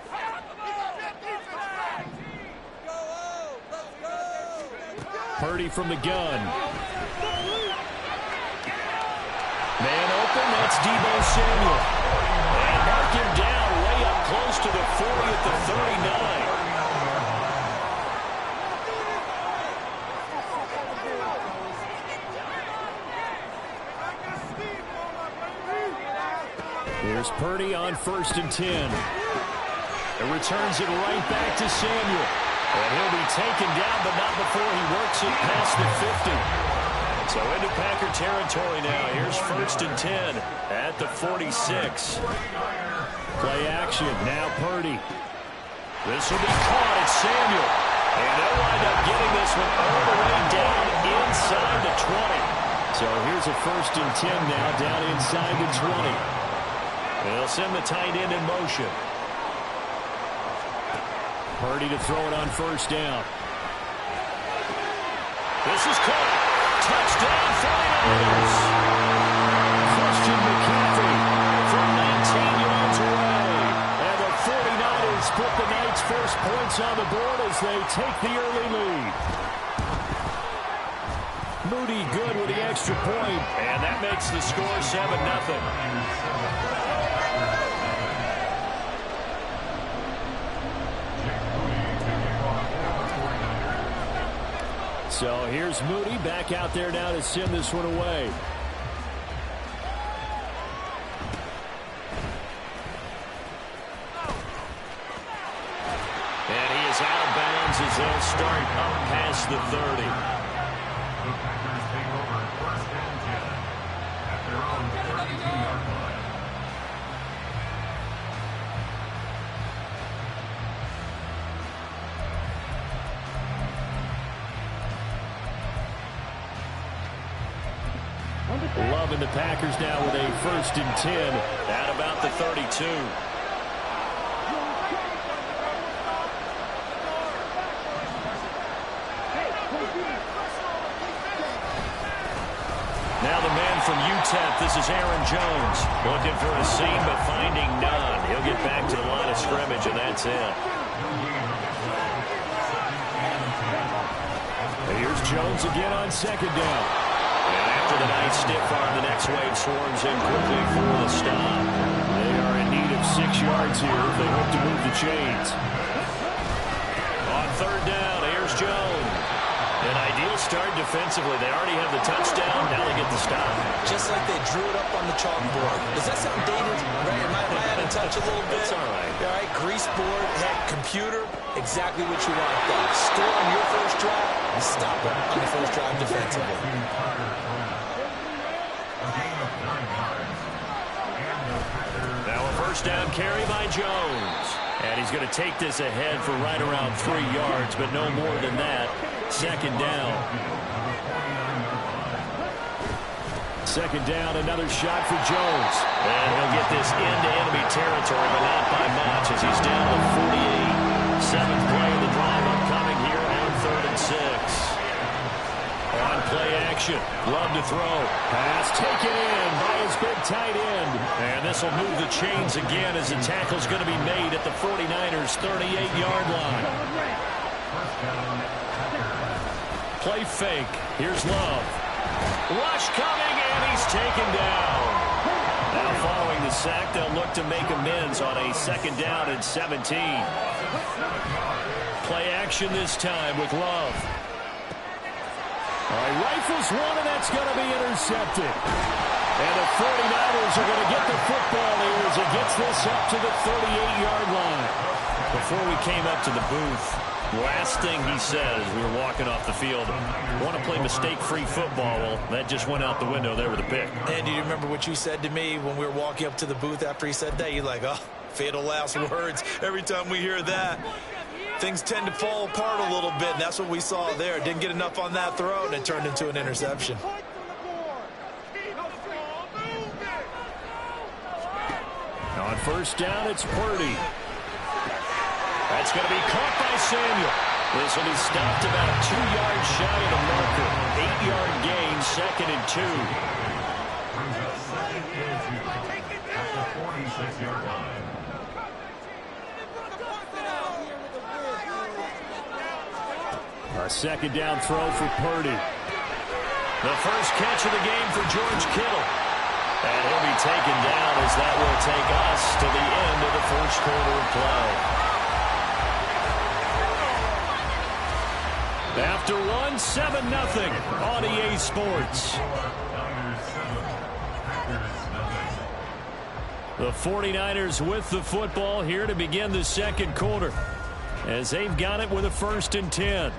Purdy from the gun. Man open, that's Deebo Samuel. And mark him down way up close to the 40 at the 39. Here's Purdy on 1st and 10. It returns it right back to Samuel. And he'll be taken down, but not before he works it past the 50. So into Packer territory now. Here's 1st and 10 at the 46. Play action. Now Purdy. This will be caught at Samuel. And they'll wind up getting this one all the way down inside the 20. So here's a 1st and 10 now down inside the 20. They'll send the tight end in motion. Purdy to throw it on 1st down. This is caught. Touchdown 49ers. Christian McCaffrey from 19 yards away. And the 49ers put the Knights' first points on the board as they take the early lead. Moody good with the extra point, and that makes the score 7-0. So here's Moody back out there now to send this one away. And he is out of bounds as they'll start up past the 30. The Packers take over 1st and 10 at their own 32-yard line. Loving the Packers now with a 1st and 10 at about the 32. Now the man from UTEP, this is Aaron Jones. Looking for a seam, but finding none. He'll get back to the line of scrimmage, and that's it. And here's Jones again on 2nd down. And after the nice stiff arm, the next wave swarms in quickly for the stop. They are in need of 6 yards here if they hope to move the chains. On 3rd down, here's Jones. An ideal start defensively. They already have the touchdown. Now they get the stop. Just like they drew it up on the chalkboard. Does that sound dated? Right? Am I out of touch a little bit? It's all right. All right, grease board, heck, computer, exactly what you want done. Store on your first drive, and stop it on the first drive defensively. Now a 1st down carry by Jones. And he's going to take this ahead for right around 3 yards, but no more than that. 2nd down. 2nd down, another shot for Jones. And he'll get this into enemy territory, but not by much as he's down to 48. Seventh play of the drive upcoming here on 3rd and 6. On play action. Love to throw. Pass taken in by his big tight end. And this will move the chains again as the tackle's going to be made at the 49ers' 38-yard line. Play fake. Here's Love. Rush coming, and he's taken down. Now following the sack, they'll look to make amends on a 2nd down and 17. Play action this time with Love. All right, rifles one, and that's going to be intercepted. And the 49ers are going to get the football here as it gets this up to the 38-yard line. Before we came up to the booth, last thing he said as we were walking off the field, want to play mistake-free football. Well, that just went out the window there with a pick. And do you remember what you said to me when we were walking up to the booth after he said that? You're like, oh, fatal last words. Every time we hear that, things tend to fall apart a little bit, and that's what we saw there. Didn't get enough on that throw, and it turned into an interception. On 1st down, it's Purdy. That's going to be caught by Samuel. This will be stopped about 2 yards shy of the marker. 8-yard gain, 2nd and 2. At the 46-yard line. A 2nd down throw for Purdy. The first catch of the game for George Kittle. And he'll be taken down as that will take us to the end of the 1st quarter of play. After one, 7-0 on EA Sports. The 49ers with the football here to begin the 2nd quarter as they've got it with a 1st and 10.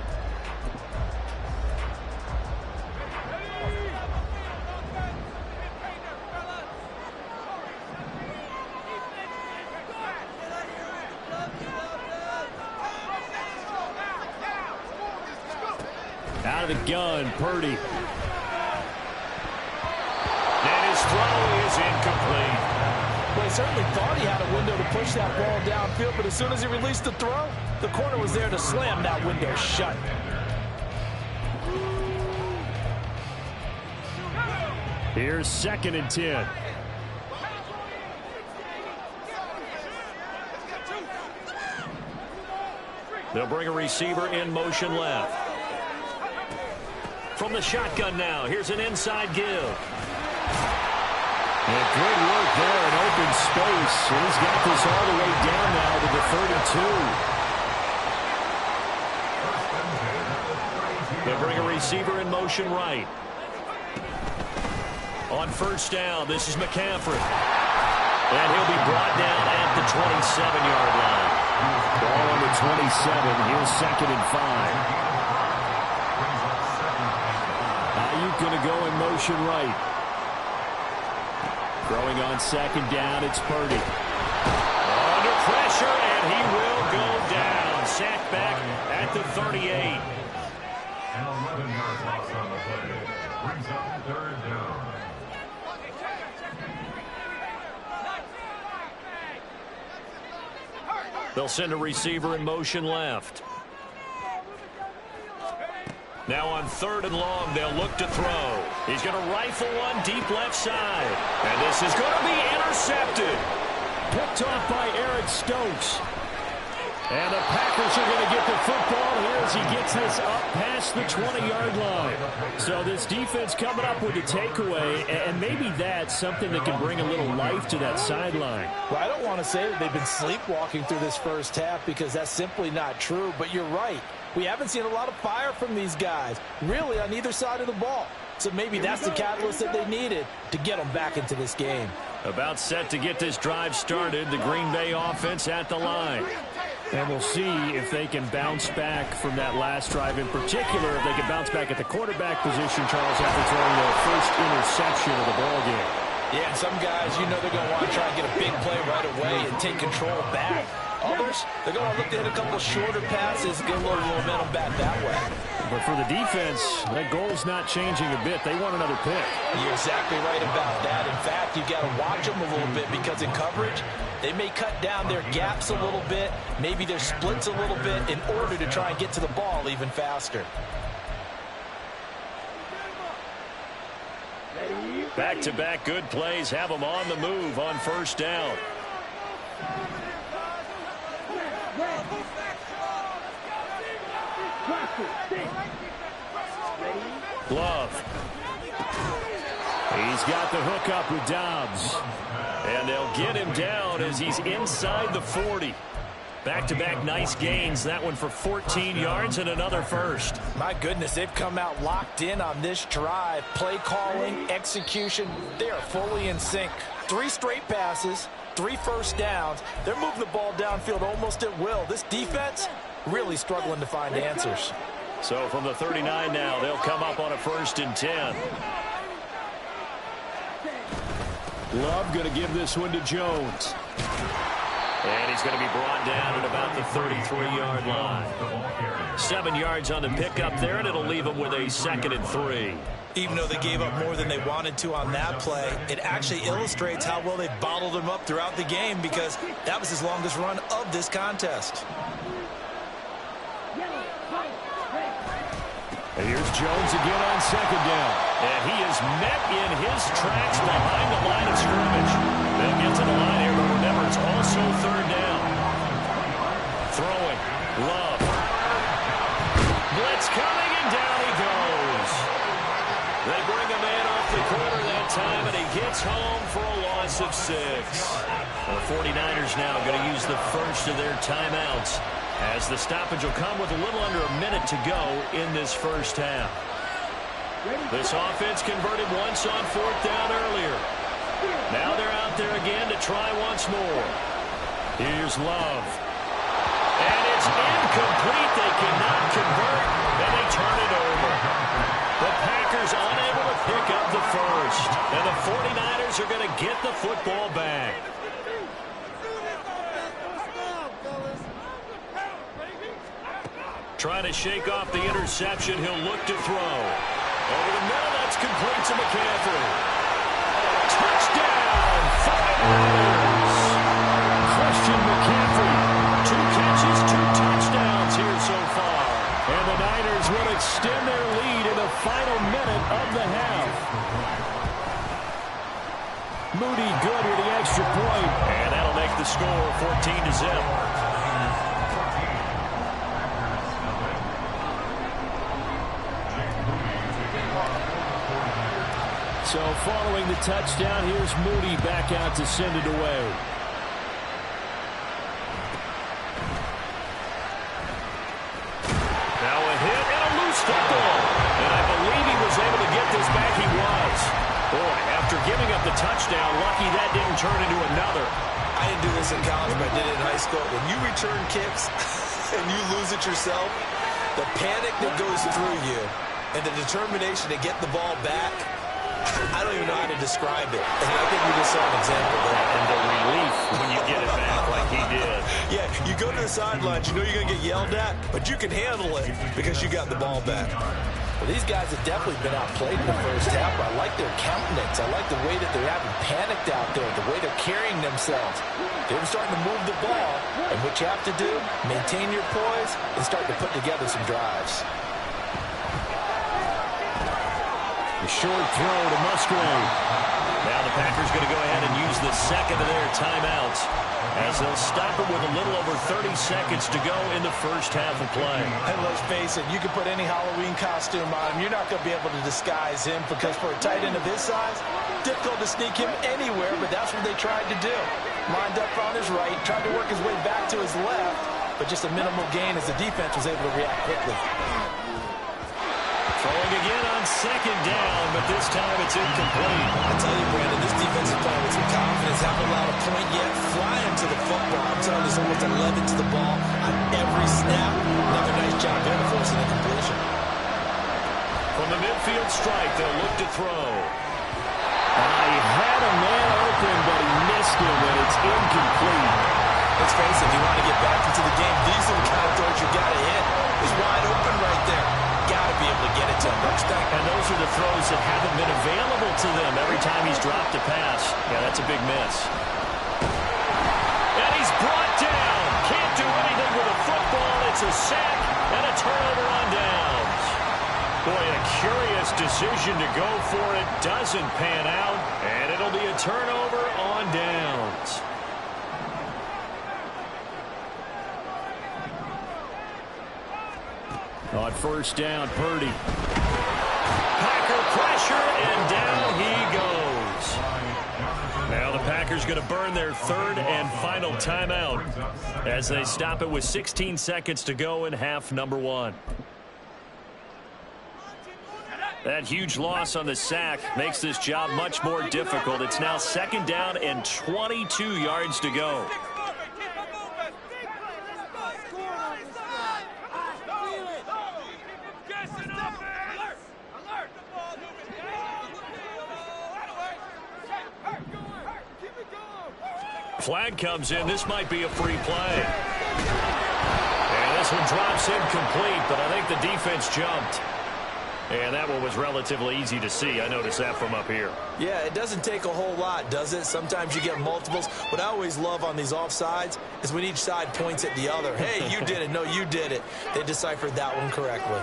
Out of the gun, Purdy. And his throw is incomplete. Well, he certainly thought he had a window to push that ball downfield, but as soon as he released the throw, the corner was there to slam that window shut. Here's 2nd and 10. They'll bring a receiver in motion left. From the shotgun now, here's an inside give. And good work there in open space. He's got this all the way down now to the 32. They'll bring a receiver in motion right. On 1st down, this is McCaffrey. And he'll be brought down at the 27-yard line. Ball on the 27. Here's 2nd and 5. Going to go in motion right. Throwing on 2nd down, it's Purdy. Under pressure, and he will go down. Sacked back at the 38. An 11-yard loss on the play. Brings up 3rd down. They'll send a receiver in motion left. Now on 3rd and long, they'll look to throw. He's going to rifle one deep left side. And this is going to be intercepted. Picked off by Eric Stokes. And the Packers are going to get the football here as he gets this up past the 20-yard line. So this defense coming up with a takeaway, and maybe that's something that can bring a little life to that sideline. Well, I don't want to say that they've been sleepwalking through this 1st half because that's simply not true, but you're right. We haven't seen a lot of fire from these guys, really, on either side of the ball. So maybe that's the catalyst that they needed to get them back into this game. About set to get this drive started, the Green Bay offense at the line. And we'll see if they can bounce back from that last drive, in particular, if they can bounce back at the quarterback position, Charles, after throwing their first interception of the ballgame. Yeah, and some guys, you know they're going to want to try and get a big play right away and take control back. Others, they're going to look to hit a couple shorter passes, get a little momentum back that way. But for the defense, that goal's not changing a bit. They want another pick. You're exactly right about that. In fact, you've got to watch them a little bit because in coverage, they may cut down their gaps a little bit, maybe their splits a little bit in order to try and get to the ball even faster. Back-to-back good plays have them on the move on first down. Love. He's got the hook up with Dobbs. And they'll get him down as he's inside the 40. Back-to-back nice gains. That one for 14 yards and another first. My goodness, they've come out locked in on this drive. Play calling, execution, they are fully in sync. 3 straight passes, 3 first downs. They're moving the ball downfield almost at will. This defense really struggling to find answers. So from the 39 now, they'll come up on a 1st and 10. Love going to give this one to Jones. And he's going to be brought down at about the 33-yard line. 7 yards on the pickup there, and it'll leave him with a 2nd and 3. Even though they gave up more than they wanted to on that play, it actually illustrates how well they bottled him up throughout the game because that was his longest run of this contest. And here's Jones again on 2nd down. And he is met in his tracks behind the line of scrimmage. They'll get to the line here, but remember, it's also 3rd down. Throwing. Love. Blitz coming, and down he goes. They bring a man off the corner that time, and he gets home for a loss of 6. The 49ers now going to use the first of their timeouts, as the stoppage will come with a little under a minute to go in this first half. This offense converted once on 4th down earlier. Now they're out there again to try once more. Here's Love. And it's incomplete. They cannot convert, and they turn it over. The Packers unable to pick up the first, and the 49ers are going to get the football back. Trying to shake off the interception. He'll look to throw. Over the middle, that's complete to McCaffrey. Touchdown, 49ers. Christian McCaffrey, 2 catches, 2 touchdowns here so far. And the Niners will extend their lead in the final minute of the half. Moody good with the extra point. And that'll make the score 14-0. So following the touchdown, here's Moody back out to send it away. Now a hit and a loose football. And I believe he was able to get this back. He was. Boy, after giving up the touchdown, lucky that didn't turn into another. I didn't do this in college, but I did it in high school. When you return kicks and you lose it yourself, the panic that goes through you and the determination to get the ball back, I don't even know how to describe it. And I think we just saw an example of that. And the relief when you get it back like he did. Yeah, you go to the sidelines, you know you're going to get yelled at, but you can handle it because you got the ball back. Well, these guys have definitely been outplayed in the first half. I like their countenance. I like the way that they're having panicked out there, the way they're carrying themselves. They're starting to move the ball, and what you have to do, maintain your poise and start to put together some drives. A short throw to Musgrave. Now the Packers going to go ahead and use the 2nd of their timeouts, as they'll stop it with a little over 30 seconds to go in the first half of play. And let's face it, you can put any Halloween costume on him. You're not going to be able to disguise him because for a tight end of his size, difficult to sneak him anywhere, but that's what they tried to do. Lined up on his right, tried to work his way back to his left, but just a minimal gain as the defense was able to react quickly. Throwing again on 2nd down, but this time it's incomplete. I tell you, Brandon, this defense is playing with some confidence. Haven't allowed a point yet. Flying to the football. I'm telling you, there's almost 11 to the ball on every snap. Another nice job there to force an incompletion. From the midfield strike, they'll look to throw. He had a man open, but he missed him, and it's incomplete. Let's face it, if you want to get back into the game, these are the kind of throws you got to hit. He's wide open right there. Got to be able to get it to him. And those are the throws that haven't been available to them every time he's dropped a pass. Yeah, that's a big miss. And he's brought down. Can't do anything with a football. It's a sack and a turnover on downs. Boy, a curious decision to go for it. Doesn't pan out, and it'll be a turnover on downs. On first down, Purdy. Packer pressure, and down he goes. Now the Packers going to burn their third and final timeout as they stop it with 16 seconds to go in half number one. That huge loss on the sack makes this job much more difficult. It's now second down and 22 yards to go. Flag comes in. This might be a free play. And this one drops incomplete, but I think the defense jumped. And that one was relatively easy to see. I noticed that from up here. Yeah, it doesn't take a whole lot, does it? Sometimes you get multiples. What I always love on these offsides is when each side points at the other. Hey, you did it. No, you did it. They deciphered that one correctly.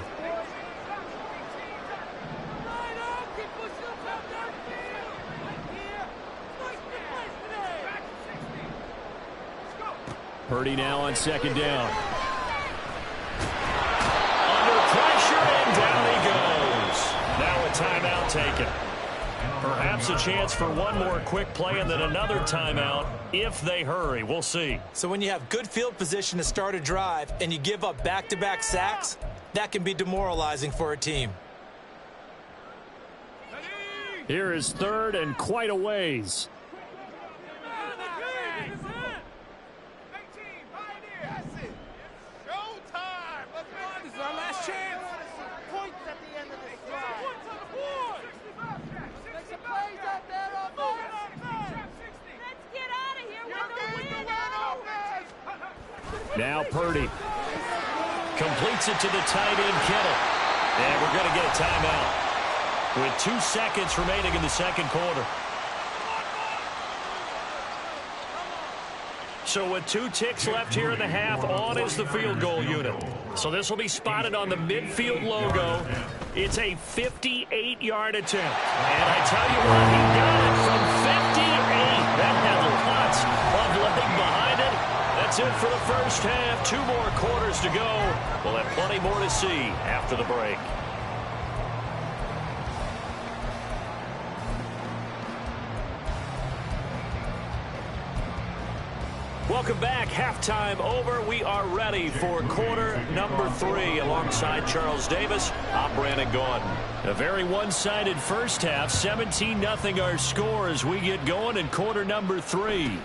Purdy now on second down. Under pressure, and down he goes. Now a timeout taken. Perhaps a chance for one more quick play and then another timeout if they hurry. We'll see. So when you have good field position to start a drive and you give up back-to-back sacks, that can be demoralizing for a team. Here is third and quite a ways. Now Purdy Completes it to the tight end, Kittle. And we're going to get a timeout with 2 seconds remaining in the second quarter. So with 2 ticks left here in the half, on is the field goal unit. So this will be spotted on the midfield logo. It's a 58-yard attempt. And I tell you what, he got it from 58. That had lots of leg behind it. That's it for the first half. 2 more quarters to go. We'll have plenty more to see after the break. Welcome back. Halftime over. We are ready for quarter number 3. Alongside Charles Davis, I'm Brandon Gordon. A very one-sided first half. 17-0 our score as we get going in quarter number 3.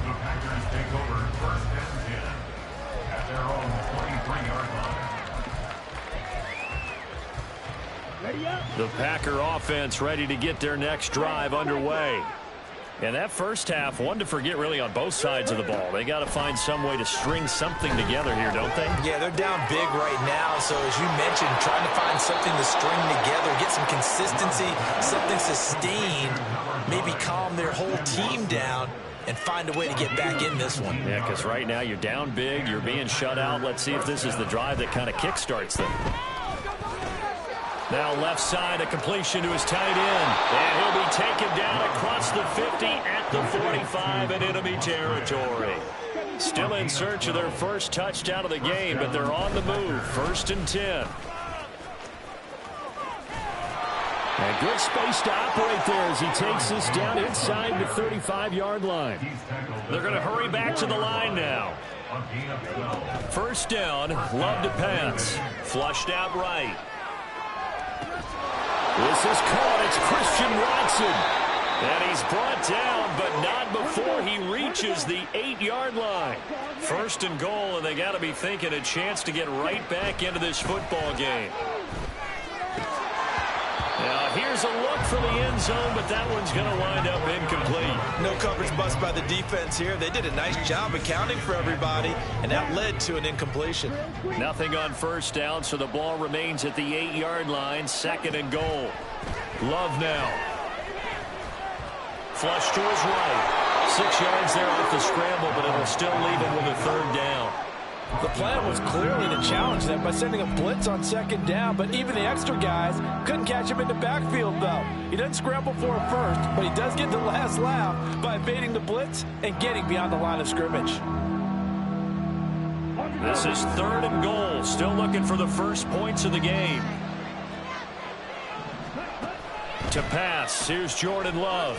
The Packers take over first and 10 at their own 23-yard line. The Packer offense ready to get their next drive underway. And that first half, one to forget really on both sides of the ball. They got to find some way to string something together here, don't they? Yeah, they're down big right now. So as you mentioned, trying to find something to string together, get some consistency, something sustained, maybe calm their whole team down and find a way to get back in this one. Yeah, because right now you're down big, you're being shut out. Let's see if this is the drive that kind of kickstarts them. Now left side, a completion to his tight end. And he'll be taken down across the 50 at the 45 in enemy territory. Still in search of their first touchdown of the game, but they're on the move. 1st and 10. And good space to operate there as he takes this down inside the 35-yard line. They're going to hurry back to the line now. 1st down, Love to pass. Flushed out right. This is caught. It's Christian Watson. And he's brought down, but not before he reaches the 8-yard line. 1st and goal, and they got to be thinking a chance to get right back into this football game. Now Here's a look for the end zone, but that one's going to wind up incomplete. No coverage bust by the defense here. They did a nice job accounting for everybody, and that led to an incompletion. Nothing on first down, so the ball remains at the 8-yard line, 2nd and goal. Love now. Flush to his right. 6 yards there off the scramble, but it'll still leave him with a 3rd down. The plan was clearly to challenge them by sending a blitz on 2nd down, but even the extra guys couldn't catch him in the backfield, though. He doesn't scramble for it first, but he does get the last laugh by evading the blitz and getting beyond the line of scrimmage. This is 3rd and goal. Still looking for the first points of the game. To pass, here's Jordan Love.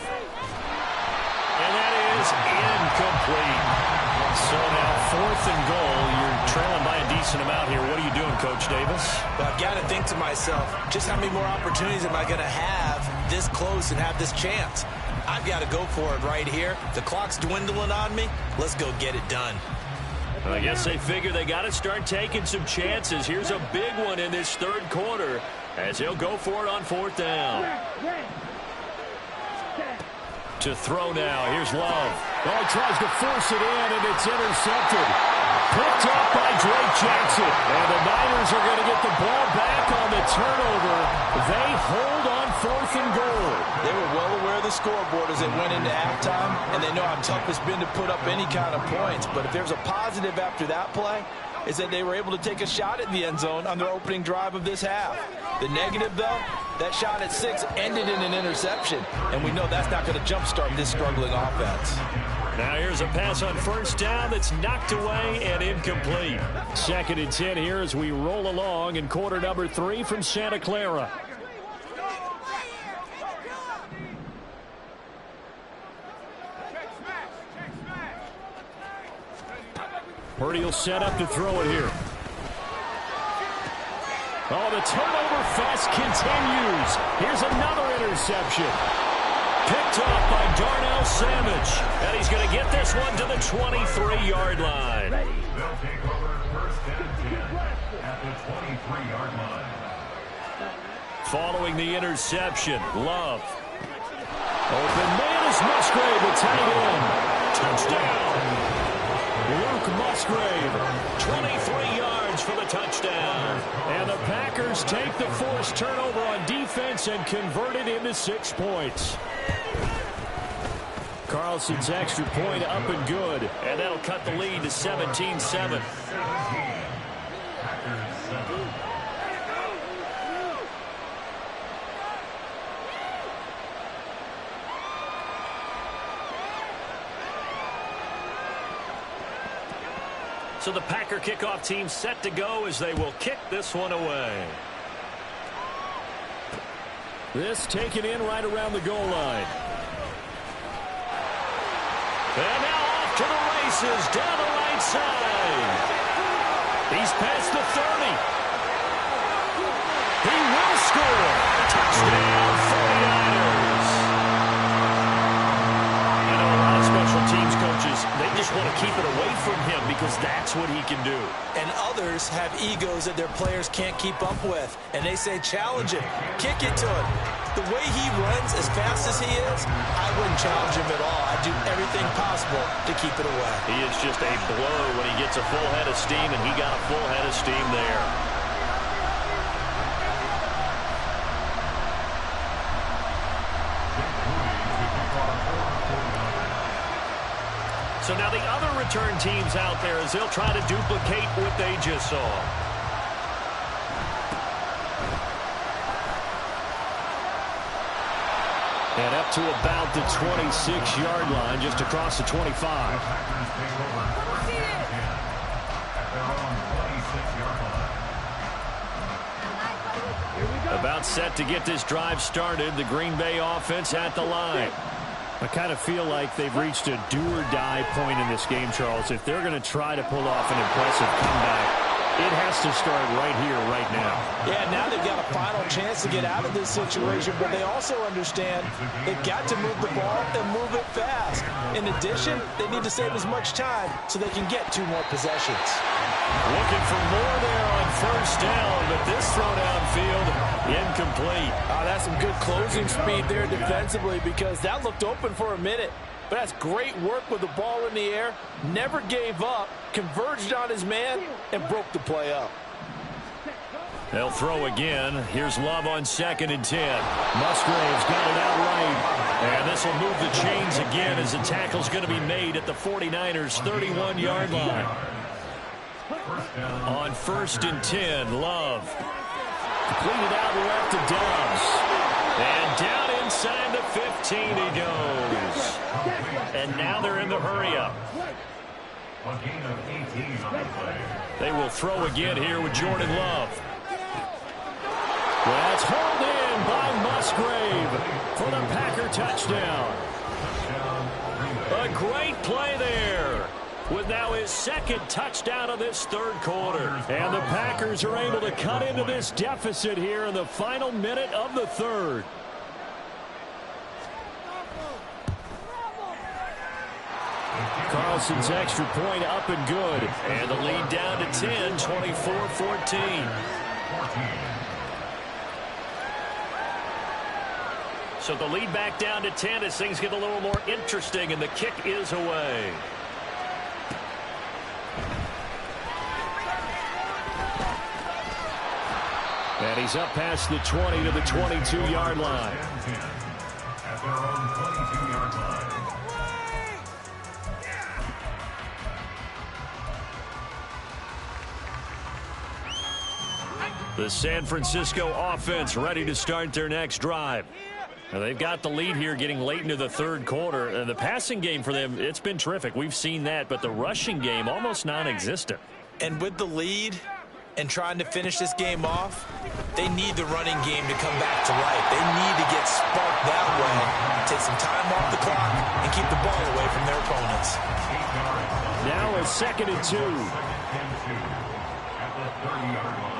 And that is incomplete. So now 4th and goal. You're trailing by a decent amount here. What are you doing, Coach Davis? Well, I've got to think to myself, just how many more opportunities am I going to have this close and have this chance? I've got to go for it right here. The clock's dwindling on me. Let's go get it done. Well, I guess they figure they got to start taking some chances. Here's a big one in this 3rd quarter as he'll go for it on 4th down. To throw now. Here's Love. Oh, he tries to force it in, and it's intercepted. Picked up by Drake Jackson. And the Niners are going to get the ball back on the turnover. They hold on 4th and goal. They were well aware of the scoreboard as they went into halftime, and they know how tough it's been to put up any kind of points. But if there's a positive after that play, is that they were able to take a shot at the end zone on their opening drive of this half. The negative, though, that shot at 6 ended in an interception, and we know that's not going to jumpstart this struggling offense. Now here's a pass on 1st down that's knocked away and incomplete. 2nd and 10 here as we roll along in quarter number 3 from Santa Clara. Purdy will set up to throw it here. Oh, the turnover fest continues. Here's another interception. Picked off by Darnell Savage. And he's going to get this one to the 23-yard line. They'll take over 1st and 10 at the 23-yard line. Following the interception, Love. Open man is Musgrave, the tight end. Touchdown. Luke Musgrave, 23 yards for the touchdown. And the Packers take the forced turnover on defense and convert it into 6 points. Carlson's extra point up and good. And that'll cut the lead to 17-7. So the Packer kickoff team set to go as they will kick this one away. This taken in right around the goal line. And now off to the races down the right side. He's past the 30. He will score. Touchdown 49ers. I know a lot of special teams coaches, they just want to keep it away from him because that's what he can do. And others have egos that their players can't keep up with. And they say, challenge him. Kick it to him. The way he runs as fast as he is, I wouldn't challenge him at all. I'd do everything possible to keep it away. He is just a blow when he gets a full head of steam, and he got a full head of steam there. So now the other return teams out there as they'll try to duplicate what they just saw. And up to about the 26-yard line, just across the 25. About set to get this drive started. The Green Bay offense at the line. I kind of feel like they've reached a do-or-die point in this game, Charles. If they're going to try to pull off an impressive comeback, It has to start right here, right now. Yeah, now they've got a final chance to get out of this situation, but they also understand they've got to move the ball and move it fast. In addition, they need to save as much time so they can get 2 more possessions. Looking for more there on first down, but this throw downfield, incomplete. That's some good closing speed there defensively, because that looked open for a minute. But that's great work with the ball in the air. Never gave up, converged on his man, and broke the play up. They'll throw again. Here's Love on 2nd and 10. Musgrave's got it outright. And this will move the chains again as the tackle's going to be made at the 49ers' 31-yard line. On 1st and 10, Love. Completed out left to Dobbs. And down inside the 15 he goes. And now they're in the hurry-up. A gain of 18 on the play. They will throw again here with Jordan Love. That's hauled in by Musgrave for the Packer touchdown. A great play there, with now his 2nd touchdown of this 3rd quarter. And the Packers are able to cut into this deficit here in the final minute of the 3rd. Carlson's extra point up and good. And the lead down to 10, 24-14. So the lead back down to 10 as things get a little more interesting, and the kick is away. And he's up past the 20 to the 22-yard line. At their own 22-yard line. The San Francisco offense ready to start their next drive. Now they've got the lead here getting late into the 3rd quarter. The passing game for them, it's been terrific. We've seen that, but the rushing game almost non-existent. And with the lead and trying to finish this game off, they need the running game to come back to life. They need to get sparked that way, take some time off the clock, and keep the ball away from their opponents. Now a 2nd and 2. At the 30-yard line.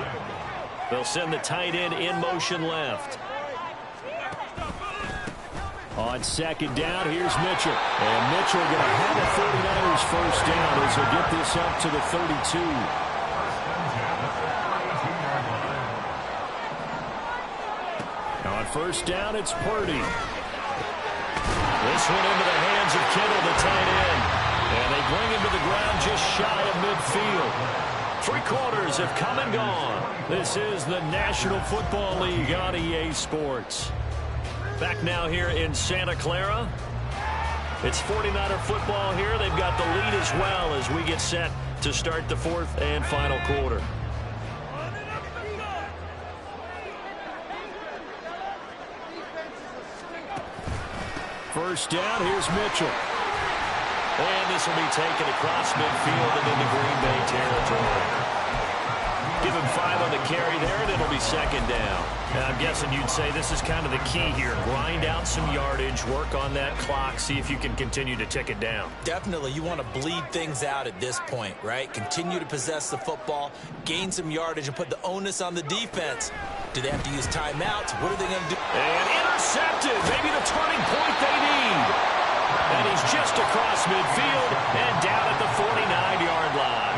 They'll send the tight end in motion left. On 2nd down, here's Mitchell. And Mitchell going to have a 49ers first down as he'll get this up to the 32. On 1st down, it's Purdy. This one into the hands of Kittle, the tight end. And they bring him to the ground just shy of midfield. 3 quarters have come and gone. This is the National Football League on EA Sports. Back now here in Santa Clara. It's 49er football here. They've got the lead as well as we get set to start the 4th and final quarter. First down, here's Mitchell. And this will be taken across midfield and into Green Bay territory. Give him 5 on the carry there, and it'll be 2nd down. And I'm guessing you'd say this is kind of the key here. Grind out some yardage, work on that clock, see if you can continue to tick it down. Definitely, you want to bleed things out at this point, right? Continue to possess the football, gain some yardage, and put the onus on the defense. Do they have to use timeouts? What are they going to do? And intercepted, maybe the turning point they need. And he's just across midfield and down at the 49-yard line.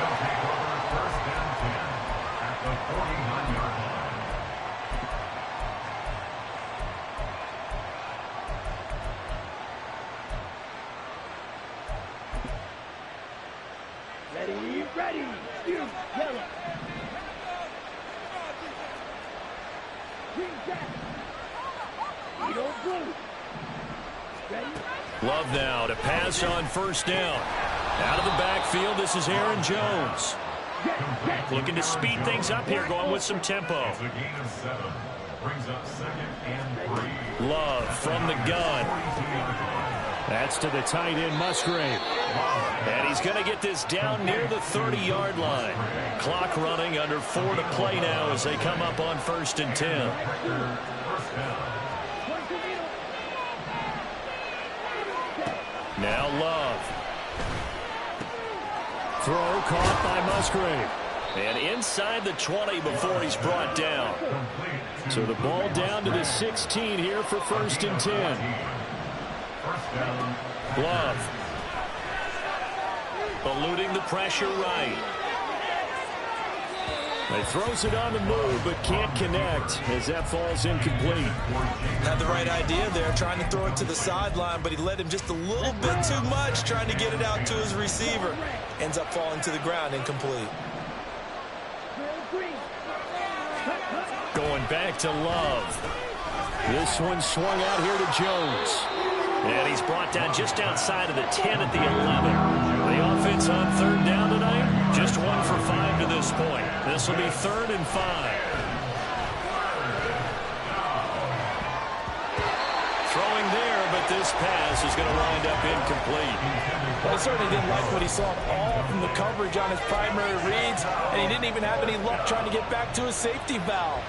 Ready, you yellow. Green jacket. Eagle blue. Ready? Love now to pass on 1st down. Out of the backfield, this is Aaron Jones. Looking to speed things up here, going with some tempo. It's a gain of 7. Brings up 2nd and 3. Love from the gun. That's to the tight end, Musgrave. And he's going to get this down near the 30-yard line. Clock running, under 4 to play now as they come up on 1st and 10. Now Love. Throw caught by Musgrave. And inside the 20 before he's brought down. So the ball down to the 16 here for 1st and 10. Love. Eluding the pressure right. He throws it on the move, but can't connect as that falls incomplete. Had the right idea there, trying to throw it to the sideline, but he led him just a little bit too much, trying to get it out to his receiver. Ends up falling to the ground, incomplete. Going back to Love. This one swung out here to Jones. And he's brought down just outside of the 10 at the 11. The offense on 3rd down tonight, just 1 for 5 to this point. This will be 3rd and 5. Throwing there, but this pass is going to wind up incomplete. Well, he certainly didn't like what he saw all from the coverage on his primary reads, and he didn't even have any luck trying to get back to his safety valve.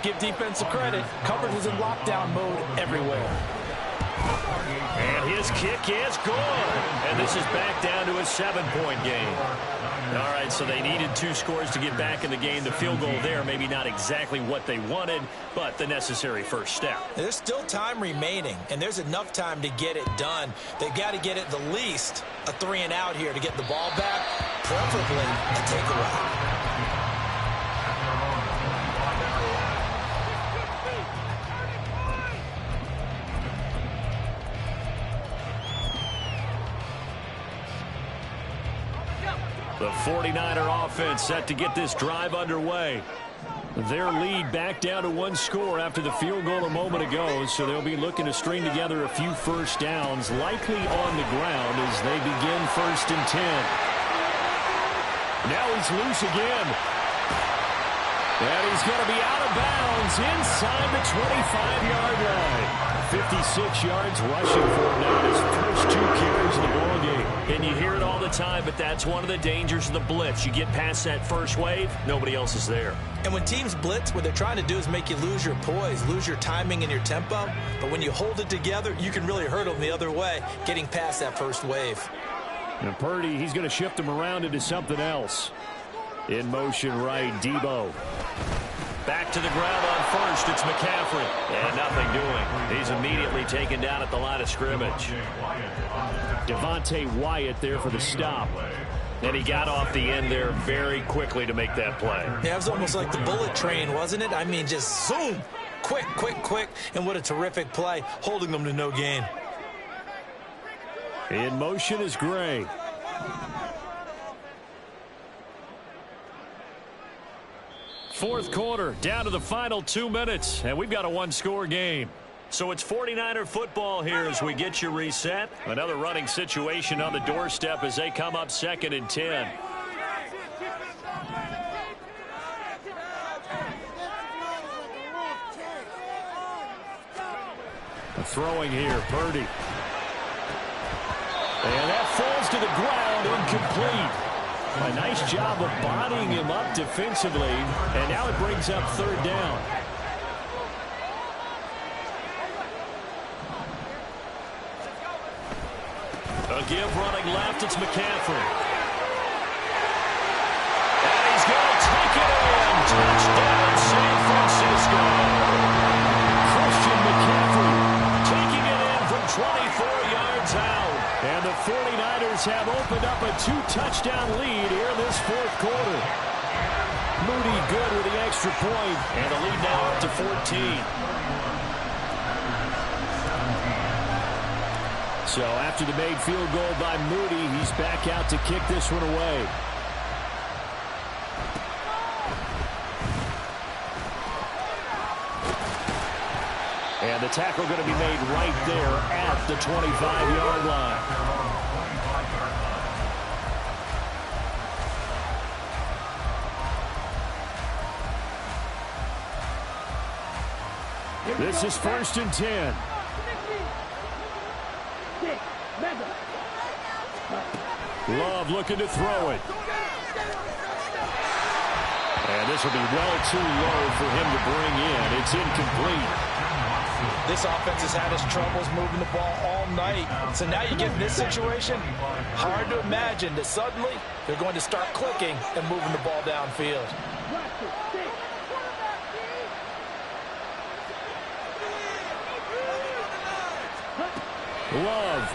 Give defensive credit. Coverage was in lockdown mode everywhere. And his kick is good. And this is back down to a 7-point game. All right, so they needed 2 scores to get back in the game. The field goal there, maybe not exactly what they wanted, but the necessary first step. There's still time remaining, and there's enough time to get it done. They've got to get at the least a 3-and-out here to get the ball back, preferably a takeaway. The 49er offense set to get this drive underway. Their lead back down to 1 score after the field goal a moment ago, so they'll be looking to string together a few first downs, likely on the ground as they begin 1st and 10. Now he's loose again. And he's going to be out of bounds inside the 25-yard line. 56 yards rushing for him now, his first 2 carries of the ballgame. And you hear it all the time, but that's one of the dangers of the blitz. You get past that first wave, nobody else is there. And when teams blitz, what they're trying to do is make you lose your poise, lose your timing and your tempo. But when you hold it together, you can really hurt them the other way, getting past that first wave. And Purdy, he's going to shift him around into something else. In motion right, Debo. Back to the ground on 1st. It's McCaffrey. And nothing doing. He's immediately taken down at the line of scrimmage. Devontae Wyatt there for the stop. And he got off the end there very quickly to make that play. Yeah, it was almost like the bullet train, wasn't it? I mean, just zoom. Quick, quick, quick. And what a terrific play, holding them to no gain. In motion is Gray. Fourth quarter, down to the final 2 minutes, and we've got a 1-score game. So it's 49er football here as we get you reset. Another running situation on the doorstep as they come up 2nd and 10. Throwing here, Purdy. And that falls to the ground, incomplete. A nice job of bodying him up defensively, and now it brings up 3rd down. A give running left, it's McCaffrey. And he's going to take it in. Touchdown, San Francisco. Christian McCaffrey taking it in from 24 yards out. And the 49ers have opened up a 2-touchdown lead here in this 4th quarter. Moody good with the extra point, and the lead now up to 14. So after the made field goal by Moody, he's back out to kick this one away. And the tackle going to be made right there at the 25-yard line. This is 1st and 10. Love looking to throw it. And this will be well too low for him to bring in. It's incomplete. This offense has had its troubles moving the ball all night. So now you get in this situation, hard to imagine that suddenly they're going to start clicking and moving the ball downfield. Love.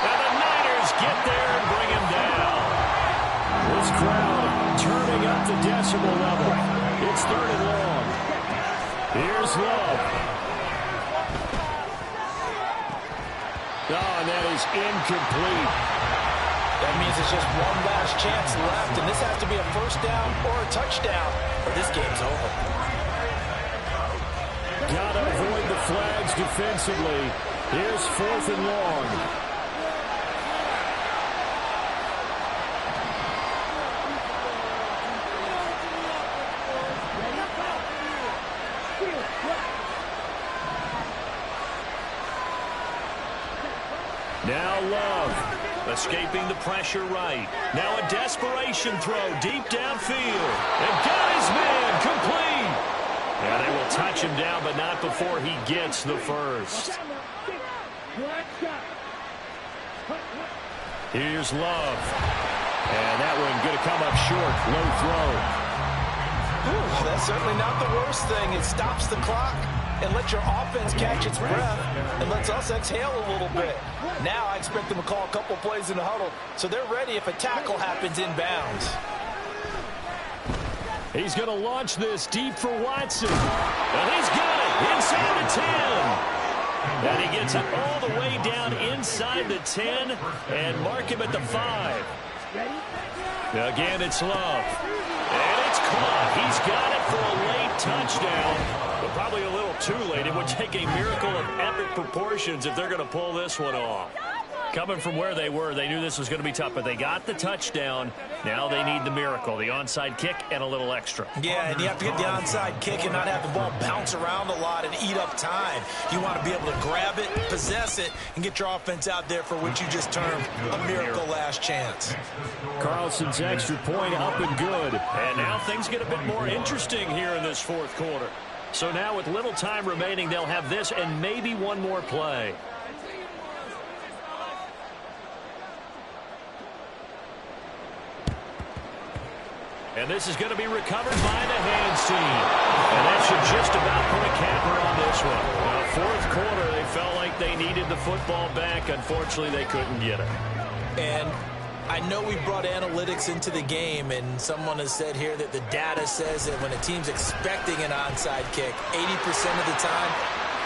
And the Niners get there and bring him down. This crowd turning up the decibel level. It's 3rd and long. Here's Love. Oh, and that is incomplete. That means it's just one last chance left, and this has to be a first down or a touchdown, or this game's over. Got to avoid the flags defensively. Here's 4th and long. Now Love, escaping the pressure right. Now a desperation throw deep downfield. And got his man complete. Yeah, they will touch him down, but not before he gets the first. Here's Love. And that one going to come up short. Low throw. Ooh, that's certainly not the worst thing. It stops the clock and lets your offense catch its breath and lets us exhale a little bit. Now I expect them to call a couple plays in the huddle so they're ready if a tackle happens inbounds. He's going to launch this deep for Watson. And he's got it inside the 10. And he gets it all the way down inside the 10 and mark him at the 5. Again, it's Love. And it's caught. He's got it for a late touchdown. But probably a little too late. It would take a miracle of epic proportions if they're going to pull this one off. Coming from where they were, they knew this was going to be tough, but they got the touchdown. Now they need the miracle, the onside kick and a little extra. Yeah, and you have to get the onside kick and not have the ball bounce around a lot and eat up time. You want to be able to grab it, possess it, and get your offense out there for what you just termed a miracle last chance. Carlson's extra point up and good. And now things get a bit more interesting here in this 4th quarter. So now with little time remaining, they'll have this and maybe one more play. And this is going to be recovered by the hands team. And that should just about put a capper on this one. Now, 4th quarter, they felt like they needed the football back. Unfortunately, they couldn't get it. And I know we brought analytics into the game, and someone has said here that the data says that when a team's expecting an onside kick, 80% of the time,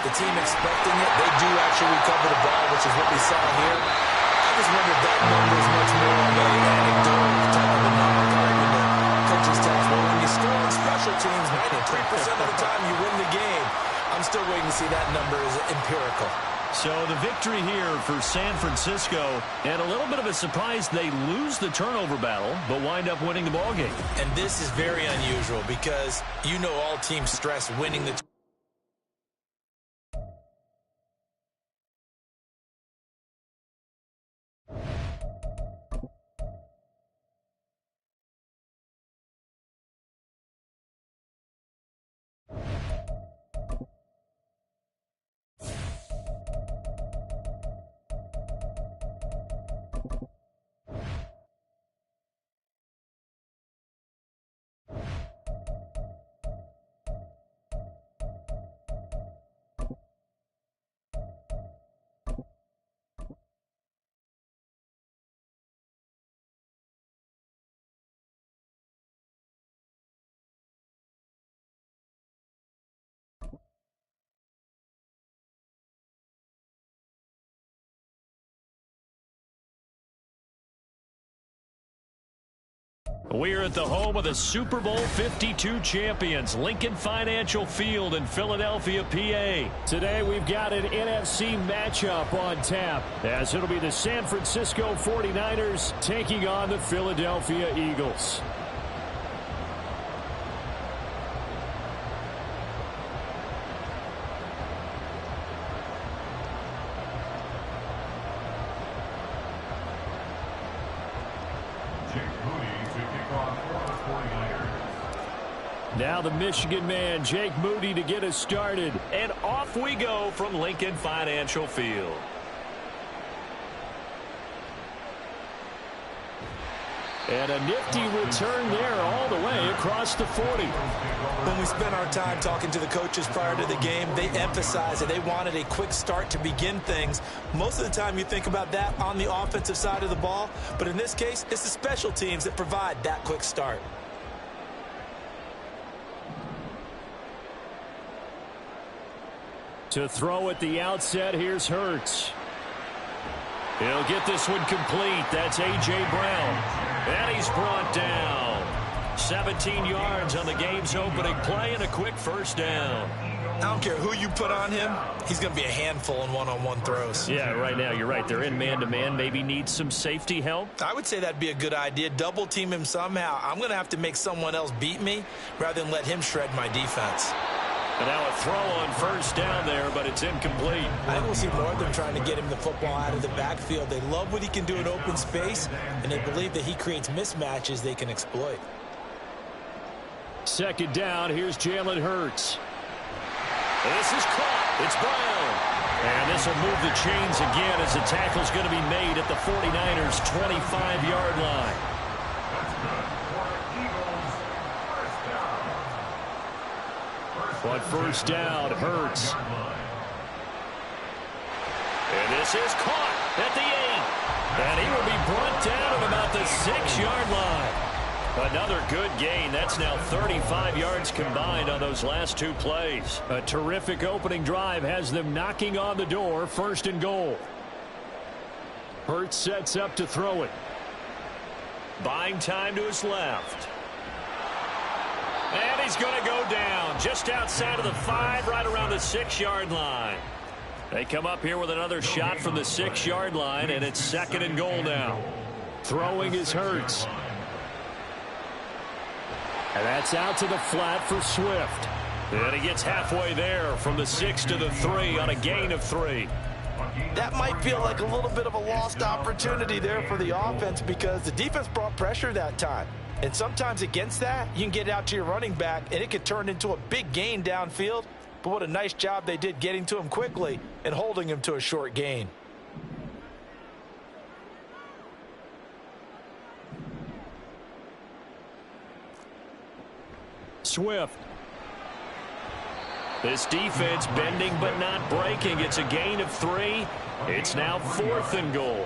the team expecting it, they do actually recover the ball, which is what we saw here. I just wonder if that number is much more of an anecdotal type of a number going into coach's task. Well, when you score on special teams, 93% of the time you win the game. I'm still waiting to see that number as empirical. So the victory here for San Francisco, and a little bit of a surprise, they lose the turnover battle, but wind up winning the ballgame. And this is very unusual because you know all teams stress winning the We're at the home of the Super Bowl 52 champions, Lincoln Financial Field in Philadelphia, PA. Today we've got an NFC matchup on tap, as it'll be the San Francisco 49ers taking on the Philadelphia Eagles. Now the Michigan man, Jake Moody, to get us started. And off we go from Lincoln Financial Field. And a nifty return there all the way across the 40. When we spent our time talking to the coaches prior to the game, they emphasized that they wanted a quick start to begin things. Most of the time you think about that on the offensive side of the ball, but in this case, it's the special teams that provide that quick start. To throw at the outset, here's Hurts. He'll get this one complete. That's A.J. Brown. And he's brought down. 17 yards on the game's opening play and a quick first down. I don't care who you put on him, he's going to be a handful in one-on-one throws. Yeah, right now, you're right. They're in man-to-man. Maybe needs some safety help. I would say that'd be a good idea. Double team him somehow. I'm going to have to make someone else beat me rather than let him shred my defense. And now a throw on first down there, but it's incomplete. I think we'll see more of them trying to get him the football out of the backfield. They love what he can do in open space, and they believe that he creates mismatches they can exploit. Second down, here's Jalen Hurts. This is caught. It's Brown. And this will move the chains again as the tackle's going to be made at the 49ers' 25-yard line. But first down, Hurts. And this is caught at the 8. And he will be brought down at about the 6-yard line. Another good gain. That's now 35 yards combined on those last two plays. A terrific opening drive has them knocking on the door. First and goal. Hurts sets up to throw it. Buying time to his left. And he's going to go down just outside of the 5, right around the 6-yard line. They come up here with another shot from the 6-yard line, and it's second and goal now. Throwing is Hurts. And that's out to the flat for Swift. And he gets halfway there from the 6 to the 3 on a gain of 3. That might feel like a little bit of a lost opportunity there for the offense because the defense brought pressure that time. And sometimes against that, you can get out to your running back, and it could turn into a big gain downfield. But what a nice job they did getting to him quickly and holding him to a short gain. Swift. This defense bending but not breaking. It's a gain of 3. It's now 4th and goal.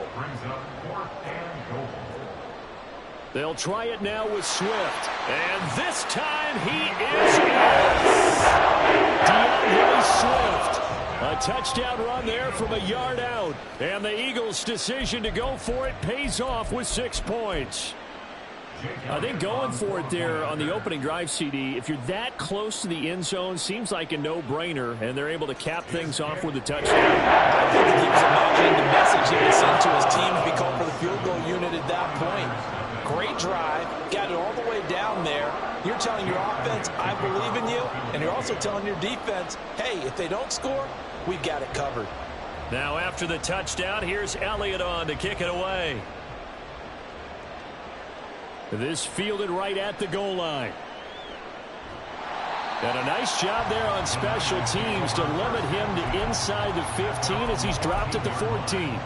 They'll try it now with Swift. And this time he is in. DeAndre Swift. A touchdown run there from a yard out. And the Eagles' decision to go for it pays off with 6 points. I think going for it there on the opening drive, CD, if you're that close to the end zone, seems like a no-brainer, and they're able to cap things off with a touchdown. I think he was imagining the message he would send to his team to be called for the field goal unit at that point. Great drive, got it all the way down there. You're telling your offense, I believe in you, and you're also telling your defense, hey, if they don't score, we've got it covered. Now after the touchdown, here's Elliott on to kick it away. This fielded right at the goal line. And a nice job there on special teams to limit him to inside the 15 as he's dropped at the 14.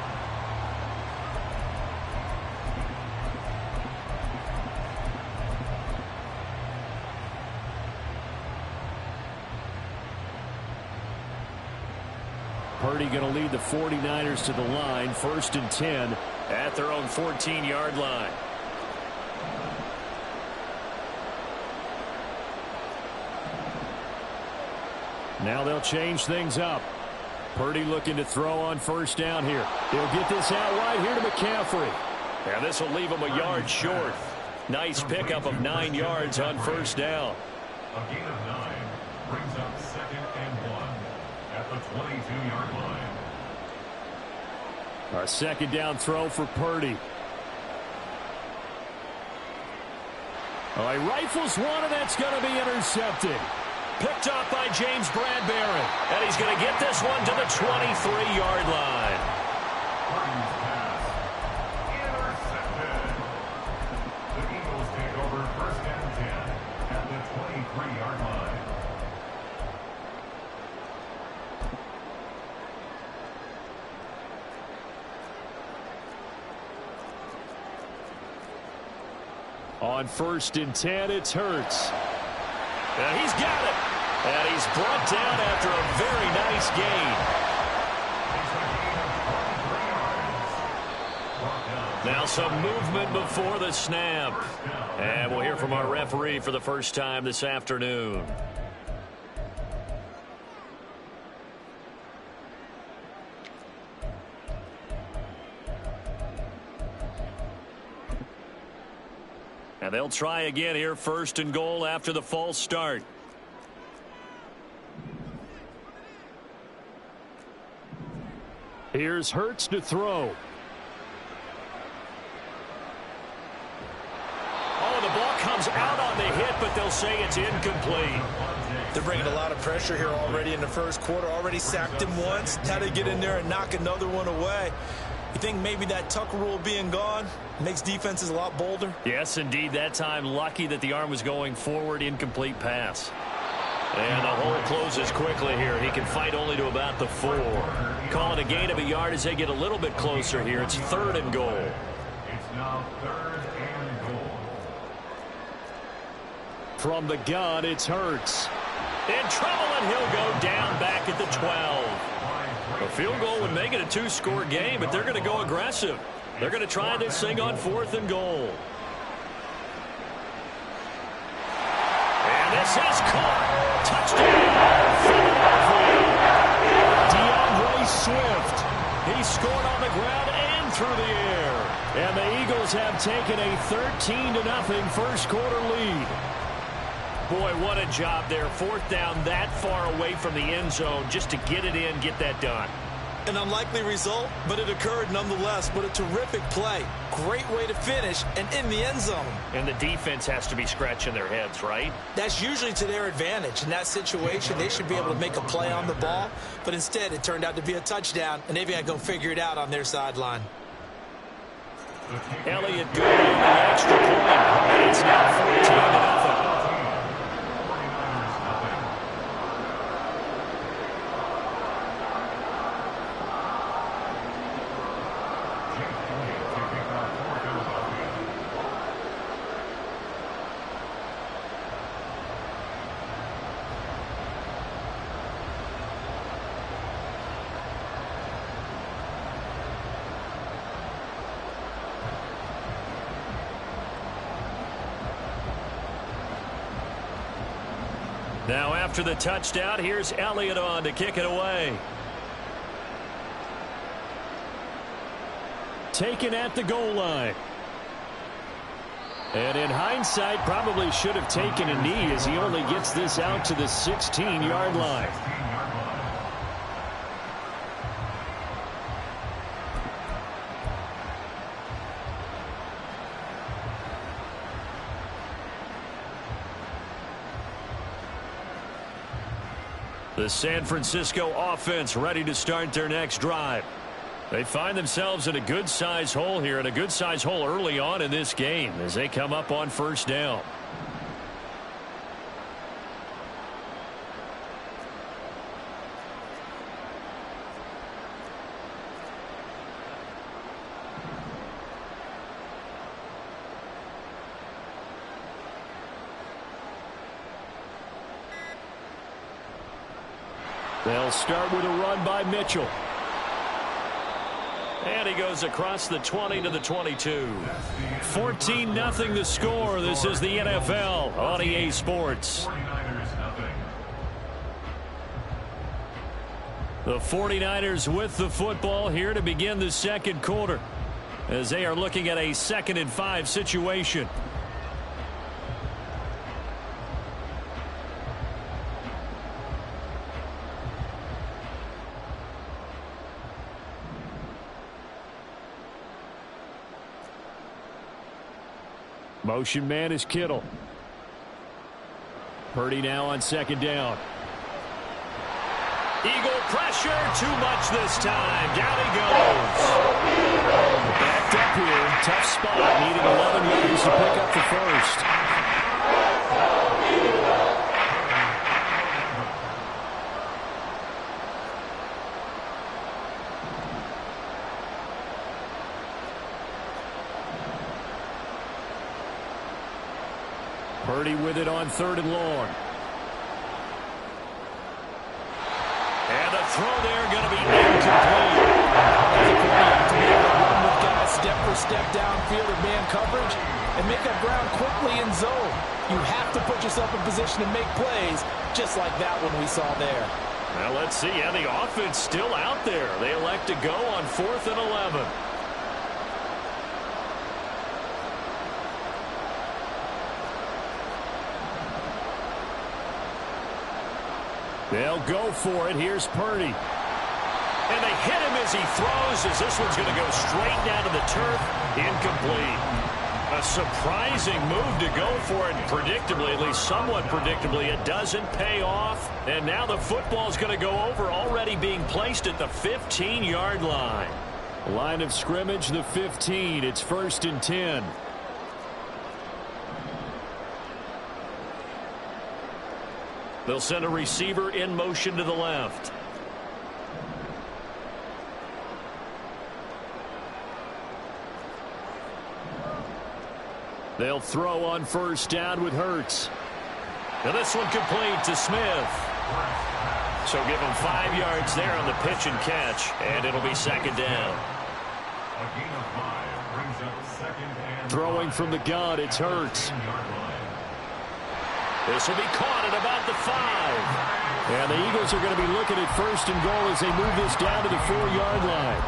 Purdy going to lead the 49ers to the line, 1st and 10 at their own 14-yard line. Now they'll change things up. Purdy looking to throw on first down here. He'll get this out wide here to McCaffrey. And this will leave him a yard short. Nice pickup of 9 yards on first down. A gain of 9 brings up 2nd and 1 at the 22-yard line. A second down throw for Purdy. Oh, he rifles one, and that's going to be intercepted. Picked off by James Bradbury. And he's going to get this one to the 23-yard line. Purdy's pass intercepted. The Eagles take over 1st and 10 at the 23-yard On 1st and 10, it's Hurts. And he's got it. And he's brought down after a very nice gain. Now some movement before the snap. And we'll hear from our referee for the first time this afternoon. And they'll try again here, 1st and goal after the false start. Here's Hurts to throw. Oh, the ball comes out on the hit, but they'll say it's incomplete. They're bringing a lot of pressure here already in the first quarter. Already sacked him once. Now they get in there and knock another one away. You think maybe that Tucker rule being gone makes defenses a lot bolder? Yes, indeed. That time, lucky that the arm was going forward. Incomplete pass. And the hole closes quickly here. He can fight only to about the 4. Call it a gain of a yard as they get a little bit closer here. It's 3rd and goal. It's now 3rd and goal. From the gun, it's Hurts. In trouble, and he'll go down back at the 12. A field goal would make it a 2-score game, but they're going to go aggressive. They're going to try this thing on 4th and goal. And this is caught. Touchdown, Philadelphia. DeAndre Swift. He scored on the ground and through the air. And the Eagles have taken a 13-0 first quarter lead. Boy, what a job there. 4th down that far away from the end zone just to get it in, get that done. An unlikely result, but it occurred nonetheless. What a terrific play. Great way to finish and in the end zone. And the defense has to be scratching their heads, right? That's usually to their advantage. In that situation, they should be able to make a play on the ball, but instead it turned out to be a touchdown, and they've got to go figure it out on their sideline. Elliott good on the extra point. It's now 14-0. Now after the touchdown, here's Elliott on to kick it away. Taken at the goal line. And in hindsight, probably should have taken a knee as he only gets this out to the 16-yard line. The San Francisco offense ready to start their next drive. They find themselves in a good-sized hole here, and a good-sized hole early on in this game as they come up on 1st down. They'll start with a run by Mitchell. And he goes across the 20 to the 22. 14-0 the score. This is the NFL on EA Sports. The 49ers with the football here to begin the second quarter as they are looking at a 2nd and 5 situation. Motion man is Kittle. Purdy now on 2nd down. Eagle pressure, too much this time. Down he goes. Backed up here, tough spot, needing 11 yards to pick up the first. Purdy with it on 3rd and long. And the throw there going to be incomplete. To be able to run with guys step for step downfield in man coverage and make up ground quickly in zone. You have to put yourself in position to make plays just like that one we saw there. Well, let's see. Yeah, the offense still out there. They elect to go on 4th and 11. They'll go for it. Here's Purdy. And they hit him as he throws, as this one's going to go straight down to the turf. Incomplete. A surprising move to go for it. Predictably, at least somewhat predictably, it doesn't pay off. And now the football's going to go over, already being placed at the 15-yard line. Line of scrimmage, the 15. It's 1st and 10. They'll send a receiver in motion to the left. They'll throw on 1st down with Hurts. And this one complete to Smith. So give him 5 yards there on the pitch and catch, and it'll be 2nd down. Throwing from the gun, it's Hurts. This will be caught at about the 5. And the Eagles are going to be looking at 1st and goal as they move this down to the 4-yard line.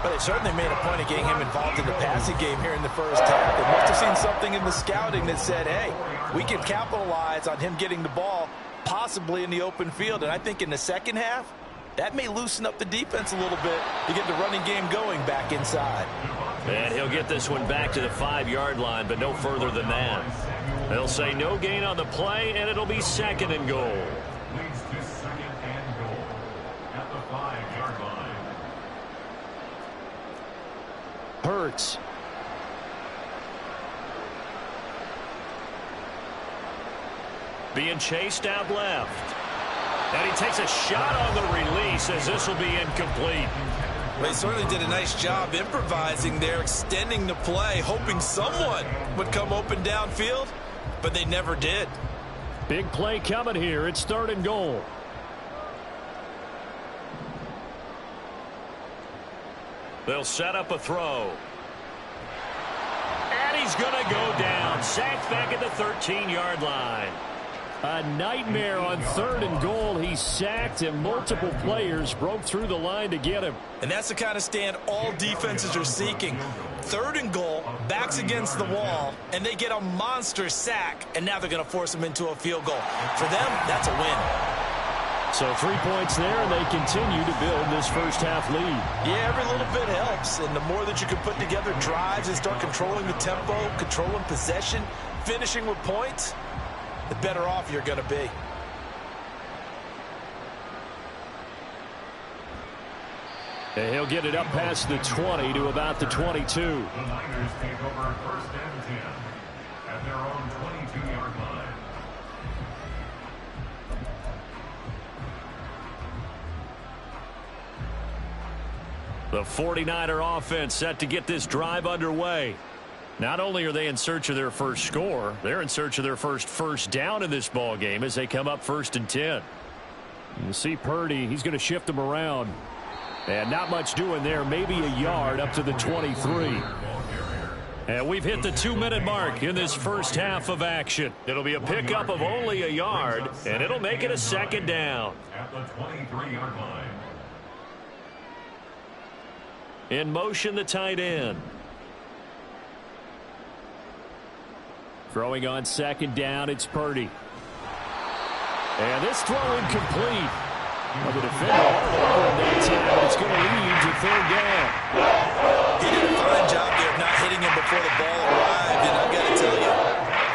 But they certainly made a point of getting him involved in the passing game here in the first half. They must have seen something in the scouting that said, hey, we can capitalize on him getting the ball possibly in the open field. And I think in the second half, that may loosen up the defense a little bit to get the running game going back inside. And he'll get this one back to the 5-yard line, but no further than that. They'll say no gain on the play, and it'll be 2nd and goal. Leads to 2nd and goal at the 5-yard line. Hurts. Being chased out left. And he takes a shot on the release as this will be incomplete. They certainly did a nice job improvising there, extending the play, hoping someone would come open downfield, but they never did. Big play coming here. It's 3rd and goal. They'll set up a throw. And he's going to go down. Sacked back at the 13-yard line. A nightmare on 3rd and goal. He's sacked, and multiple players broke through the line to get him. And that's the kind of stand all defenses are seeking. 3rd and goal, backs against the wall, and they get a monster sack, and now they're going to force him into a field goal. For them, that's a win. So 3 points there, and they continue to build this first half lead. Yeah, every little bit helps, and the more that you can put together drives and start controlling the tempo, controlling possession, finishing with points, the better off you're going to be. And he'll get it up past the 20 to about the 22. The Niners take over 1st and 10 at their own 22-yard line. The 49er offense set to get this drive underway. Not only are they in search of their first score, they're in search of their first down in this ball game as they come up 1st and 10. You see Purdy, he's going to shift them around. And not much doing there, maybe a yard up to the 23. And we've hit the 2-minute mark in this first half of action. It'll be a pickup of only a yard, and it'll make it a 2nd down. At the 23-yard line. In motion, the tight end. Throwing on 2nd down, it's Purdy. And this throw incomplete. Well, the defender all over him that time. It's going to lead to 3rd down. He did a fine job there of not hitting him before the ball arrived, and I've got to tell you,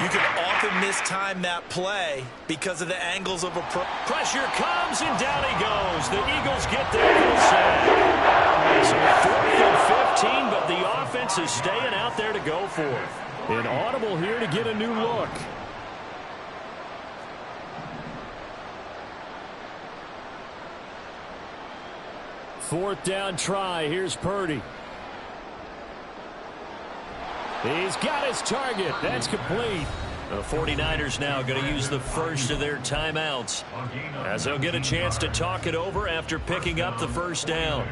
you can often mistime that play because of the angles of approach. Pressure comes, and down he goes. The Eagles get there for the sack. So 4th and 15, but the offense is staying out there to go for it. An audible here to get a new look. Fourth down try. Here's Purdy. He's got his target. That's complete. The 49ers now going to use the first of their timeouts as they'll get a chance to talk it over after picking up the first down.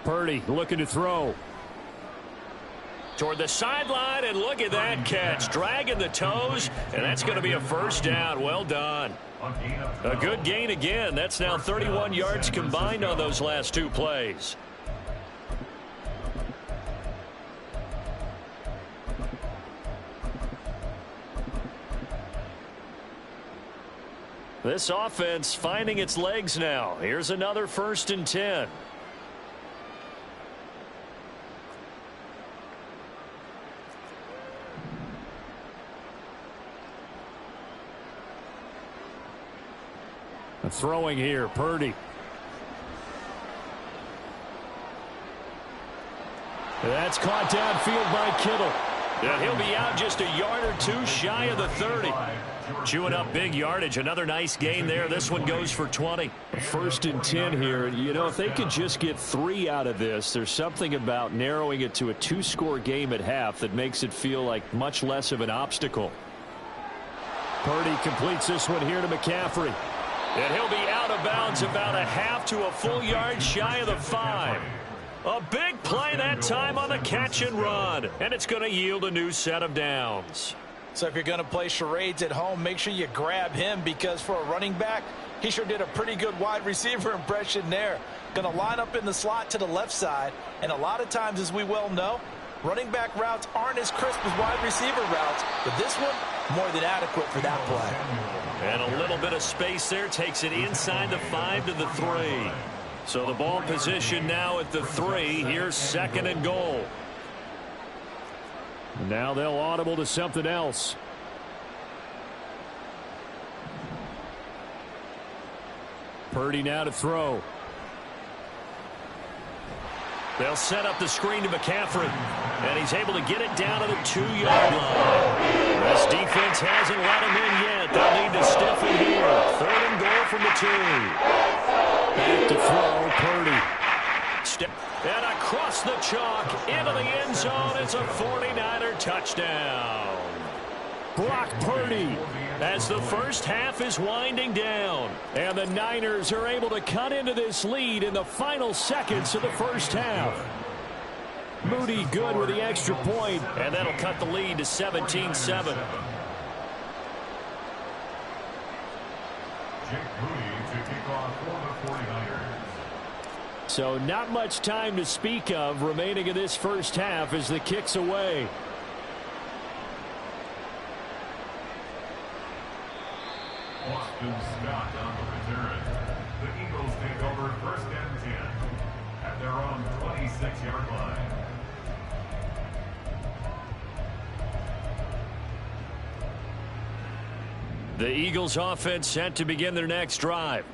Purdy looking to throw. Toward the sideline, and look at that catch. Dragging the toes, and that's going to be a first down. Well done. A good gain again. That's now 31 yards combined on those last two plays. This offense finding its legs now. Here's another 1st and 10. Throwing here, Purdy. That's caught downfield by Kittle. And he'll be out just a yard or two shy of the 30. Chewing up big yardage. Another nice gain there. This one goes for 20. 1st and 10 here. You know, if they could just get 3 out of this, there's something about narrowing it to a 2-score game at half that makes it feel like much less of an obstacle. Purdy completes this one here to McCaffrey. And he'll be out of bounds about a half to a full yard shy of the 5. A big play that time on the catch and run. And it's going to yield a new set of downs. So if you're going to play charades at home, make sure you grab him, because for a running back, he sure did a pretty good wide receiver impression there. Going to line up in the slot to the left side. And a lot of times, as we well know, running back routes aren't as crisp as wide receiver routes. But this one, more than adequate for that play. And a little bit of space there takes it inside the 5 to the 3. So the ball position now at the 3. Here's 2nd and goal. Now they'll audible to something else. Purdy now to throw. They'll set up the screen to McCaffrey. And he's able to get it down to the 2-yard line. This defense hasn't let him in yet. They'll need to stiffen here. 3rd and goal from the 2. Back to throw, Purdy. And across the chalk into the end zone. It's a 49er touchdown. Brock Purdy as the first half is winding down. And the Niners are able to cut into this lead in the final seconds of the first half. Moody good with the extra point, and that'll cut the lead to 17-7. So not much time to speak of remaining in this first half as the kick's away. Austin Scott on the return. The Eagles take over 1st and 10 at their own 26-yard line. The Eagles offense set to begin their next drive.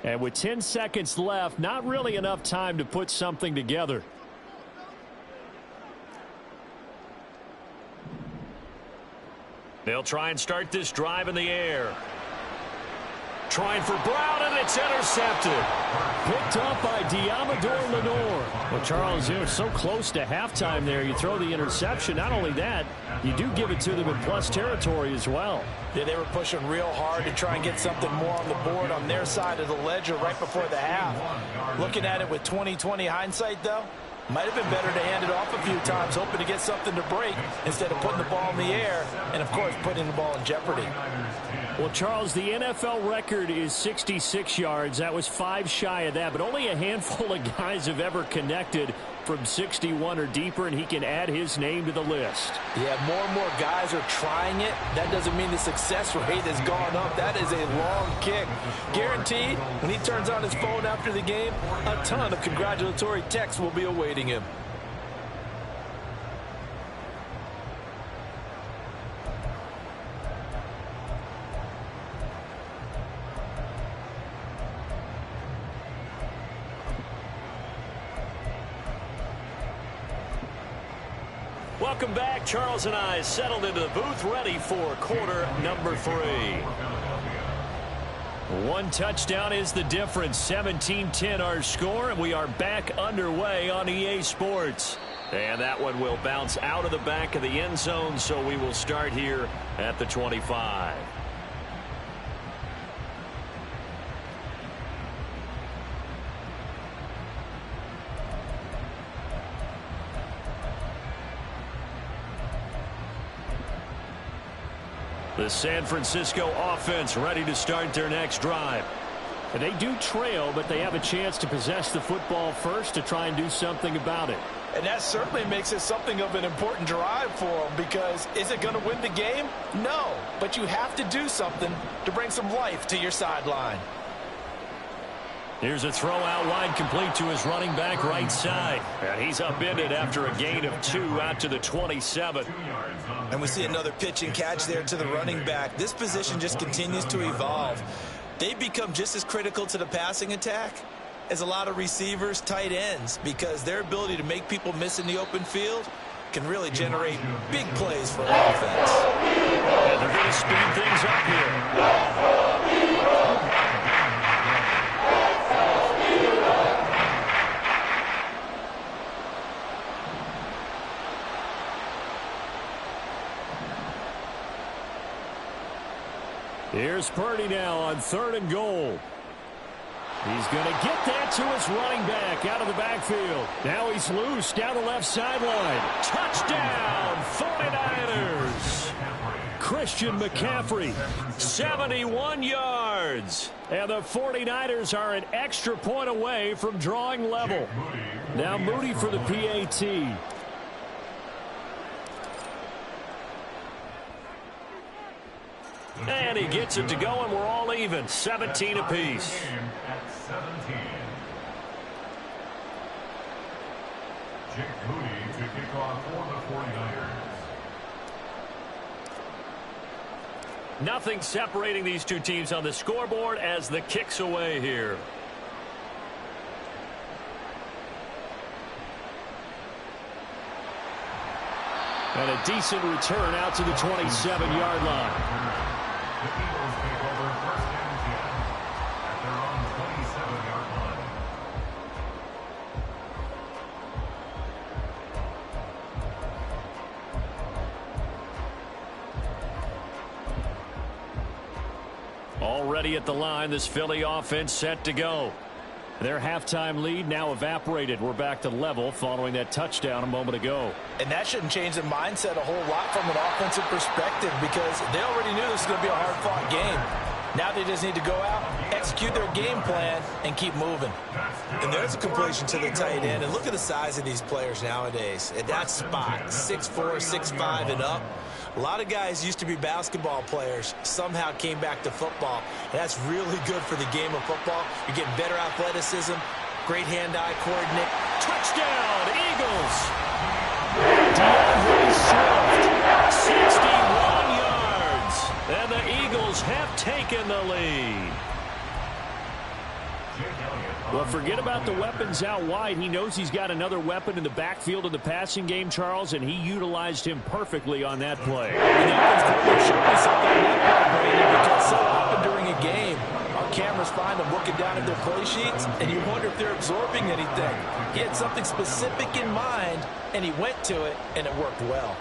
And with 10 seconds left, not really enough time to put something together. They'll try and start this drive in the air. Trying for Brown, and it's intercepted. Picked up by Diamador Lenore. Well, Charles, they're so close to halftime there. You throw the interception. Not only that, you do give it to them in plus territory as well. Yeah, they were pushing real hard to try and get something more on the board on their side of the ledger right before the half. Looking at it with 20/20 hindsight, though, might have been better to hand it off a few times, hoping to get something to break instead of putting the ball in the air and, of course, putting the ball in jeopardy. Well, Charles, the NFL record is 66 yards. That was 5 shy of that, but only a handful of guys have ever connected from 61 or deeper, and he can add his name to the list. Yeah, more and more guys are trying it. That doesn't mean the success rate has gone up. That is a long kick. Guaranteed, when he turns on his phone after the game, a ton of congratulatory texts will be awaiting him. Welcome back. Charles and I settled into the booth, ready for quarter number 3. One touchdown is the difference. 17-10 our score, and we are back underway on EA Sports. And that one will bounce out of the back of the end zone, so we will start here at the 25. The San Francisco offense ready to start their next drive. And they do trail, but they have a chance to possess the football first to try and do something about it. And that certainly makes it something of an important drive for them, because is it going to win the game? No, but you have to do something to bring some life to your sideline. Here's a throw out wide, complete to his running back right side. And he's upended after a gain of 2 out to the 27. And we see another pitch and catch there to the running back. This position just continues to evolve. They become just as critical to the passing attack as a lot of receivers, tight ends, because their ability to make people miss in the open field can really generate big plays for an offense. And they're going to speed things up here. Here's Purdy now on 3rd and goal. He's going to get that to his running back out of the backfield. Now he's loose down the left sideline. Touchdown, 49ers. Christian McCaffrey, 71 yards. And the 49ers are an extra point away from drawing level. Now Moody for the PAT. And he gets it to go, and we're all even. 17 apiece. Jake Moody to kick off for the 49ers. Nothing separating these two teams on the scoreboard as the kick's away here. And a decent return out to the 27-yard line. The Eagles take over 1st and 10 at their own 27-yard line. Already at the line, this Philly offense set to go. Their halftime lead now evaporated. We're back to level following that touchdown a moment ago. And that shouldn't change the mindset a whole lot from an offensive perspective, because they already knew this was going to be a hard-fought game. Now they just need to go out, execute their game plan, and keep moving. And there's a completion to the tight end. And look at the size of these players nowadays. At that spot, 6'4", 6'5", and up. A lot of guys used to be basketball players, somehow came back to football. And that's really good for the game of football. You're getting better athleticism, great hand-eye coordinate. Touchdown, Eagles! DeAndre Swift, 61 yards. And the Eagles have taken the lead. Well, forget about the weapons out wide. He knows he's got another weapon in the backfield in the passing game, Charles, and he utilized him perfectly on that play. And the offense showed me something on that play, Brandon, because so often during a game, our cameras find them looking down at their play sheets, and you wonder if they're absorbing anything. He had something specific in mind, and he went to it, and it worked well.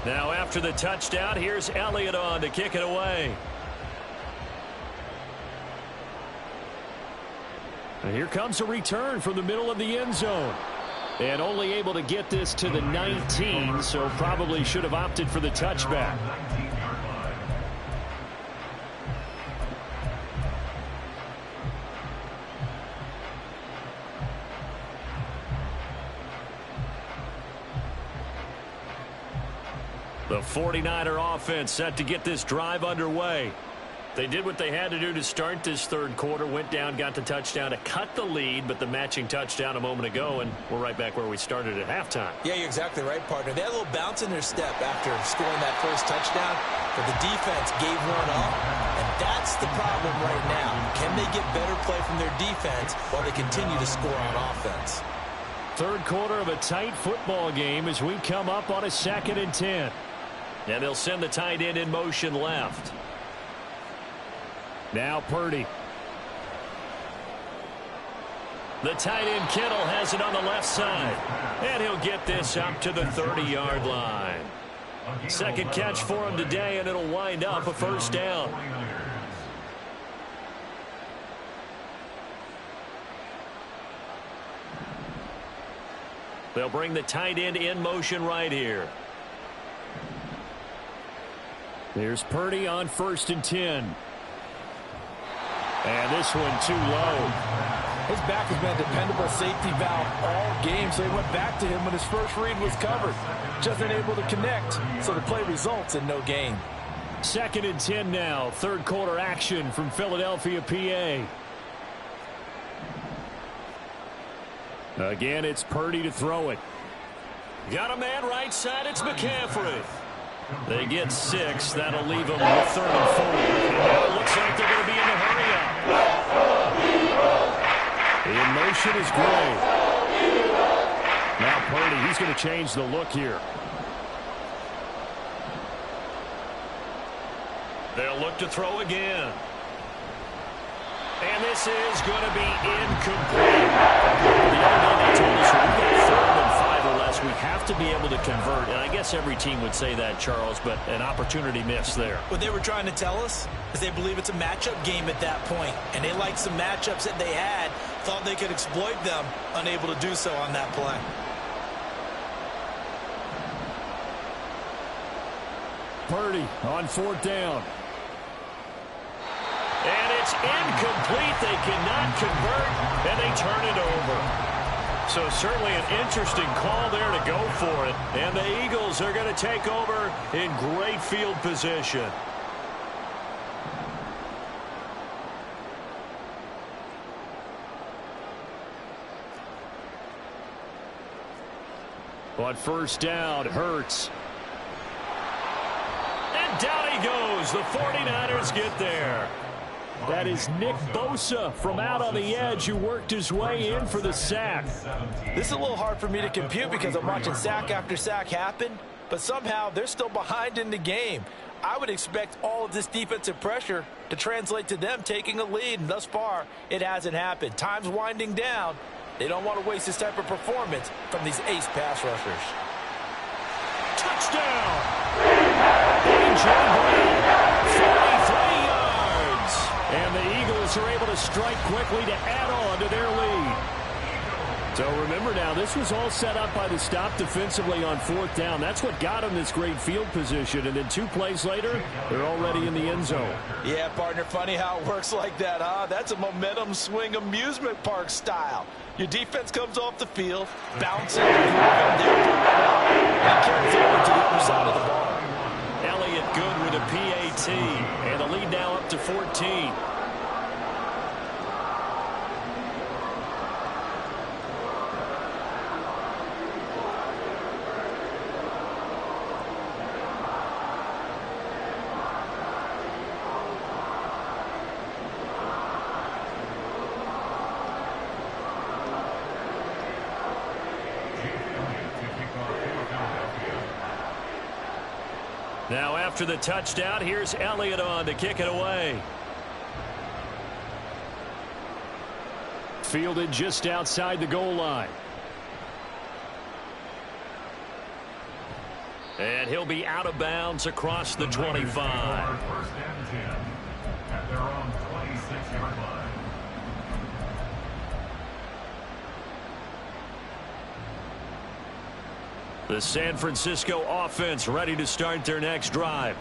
Now after the touchdown, here's Elliott on to kick it away. And here comes a return from the middle of the end zone. And only able to get this to the 19, so probably should have opted for the touchback. The 49er offense set to get this drive underway. They did what they had to do to start this third quarter, went down, got the touchdown to cut the lead, but the matching touchdown a moment ago, and we're right back where we started at halftime. Yeah, you're exactly right, partner. They had a little bounce in their step after scoring that first touchdown, but the defense gave one up, and that's the problem right now. Can they get better play from their defense while they continue to score on offense? Third quarter of a tight football game as we come up on a 2nd and 10. And they'll send the tight end in motion left. Now Purdy The tight end Kittle has it on the left side. And he'll get this up to the 30-yard line. Second catch for him today, and it'll wind up a first down. They'll bring the tight end in motion right here. There's Purdy on 1st and 10. And this one too low. His back has been a dependable safety valve all game, so he went back to him when his first read was covered. Just unable to connect, so the play results in no gain. 2nd and 10 now. Third quarter action from Philadelphia, PA. Again, it's Purdy to throw it. Got a man right side. It's McCaffrey. They get 6. That'll leave them with 3rd and 4. And now it looks like they're going to be in the hurry-up. In motion is Gray. Now Purdy, he's going to change the look here. They'll look to throw again. And this is going to be incomplete. The other day they told us when we got 3rd and 5 or less, we have to be able to convert. And I guess every team would say that, Charles, but an opportunity missed there. What they were trying to tell us is they believe it's a matchup game at that point. And they liked some matchups that they had, thought they could exploit them, unable to do so on that play. Purdy on 4th down. And it's incomplete. They cannot convert, and they turn it over. So certainly an interesting call there to go for it. And the Eagles are going to take over in great field position. On 1st down, Hurts. And down he goes. The 49ers get there. That is Nick Bosa from out on the edge who worked his way in for the sack. This is a little hard for me to compute because I'm watching sack after sack happen, but somehow they're still behind in the game. I would expect all of this defensive pressure to translate to them taking a lead, and thus far, it hasn't happened. Time's winding down. They don't want to waste this type of performance from these ace pass rushers. Touchdown! A.J. Brown, 43 yards. And the Eagles are able to strike quickly to add on to their lead. So remember now, this was all set up by the stop defensively on 4th down. That's what got them this great field position. And then 2 plays later, they're already in the end zone. Yeah, partner, funny how it works like that, huh? That's a momentum swing amusement park style. Your defense comes off the field, bouncing, and carries over to the other side of the ball. Elliott good with a PAT. And the lead now up to 14. Now after the touchdown, here's Elliott on to kick it away. Fielded just outside the goal line. And he'll be out of bounds across the 25. 1st and 10 at their own 26-yard line. The San Francisco offense ready to start their next drive.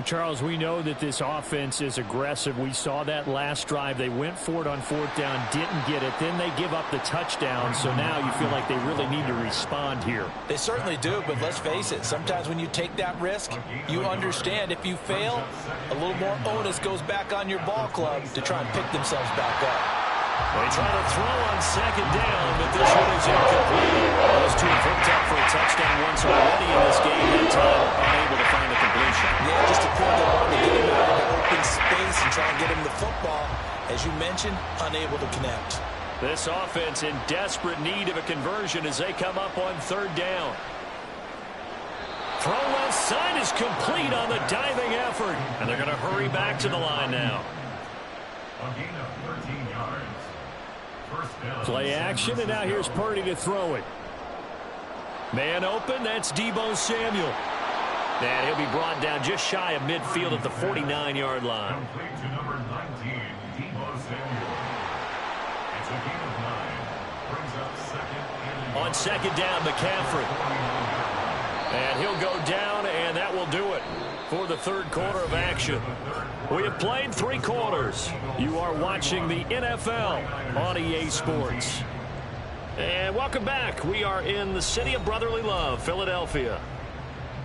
Charles, we know that this offense is aggressive. We saw that last drive. They went for it on 4th down, didn't get it. Then they give up the touchdown. So now you feel like they really need to respond here. They certainly do, but let's face it. Sometimes when you take that risk, you understand if you fail, a little more onus goes back on your ball club to try and pick themselves back up. They try to throw on 2nd down, but this one is incomplete. Those two have hooked up for a touchdown once already in this game. That time, unable to find a completion. Yeah, just a point they wanted to get him out of the open space and try and get him the football. As you mentioned, unable to connect. This offense in desperate need of a conversion as they come up on 3rd down. Throw left side is complete on the diving effort. And they're going to hurry back to the line now. A gain of 13 yards. Play action, and now here's Purdy to throw it. Man open, that's Deebo Samuel. And he'll be brought down just shy of midfield at the 49-yard line. Complete to number 19, Deebo Samuel. It's a gain of 9. Brings up second and On second down, McCaffrey. And he'll go down, and that will do it for the third quarter of action. We have played 3 quarters. You are watching the NFL on EA Sports. And welcome back. We are in the city of brotherly love, Philadelphia.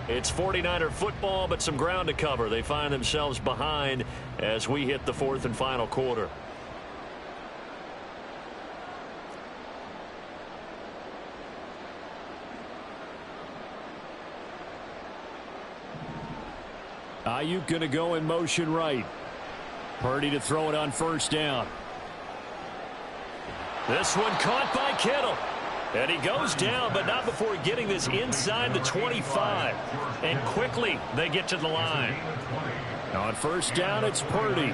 It's 49er football, but some ground to cover. They find themselves behind as we hit the fourth and final quarter. Ayuk going to go in motion right. Purdy to throw it on first down. This one caught by Kittle. And he goes down, but not before getting this inside the 25. And quickly they get to the line. On first down, it's Purdy.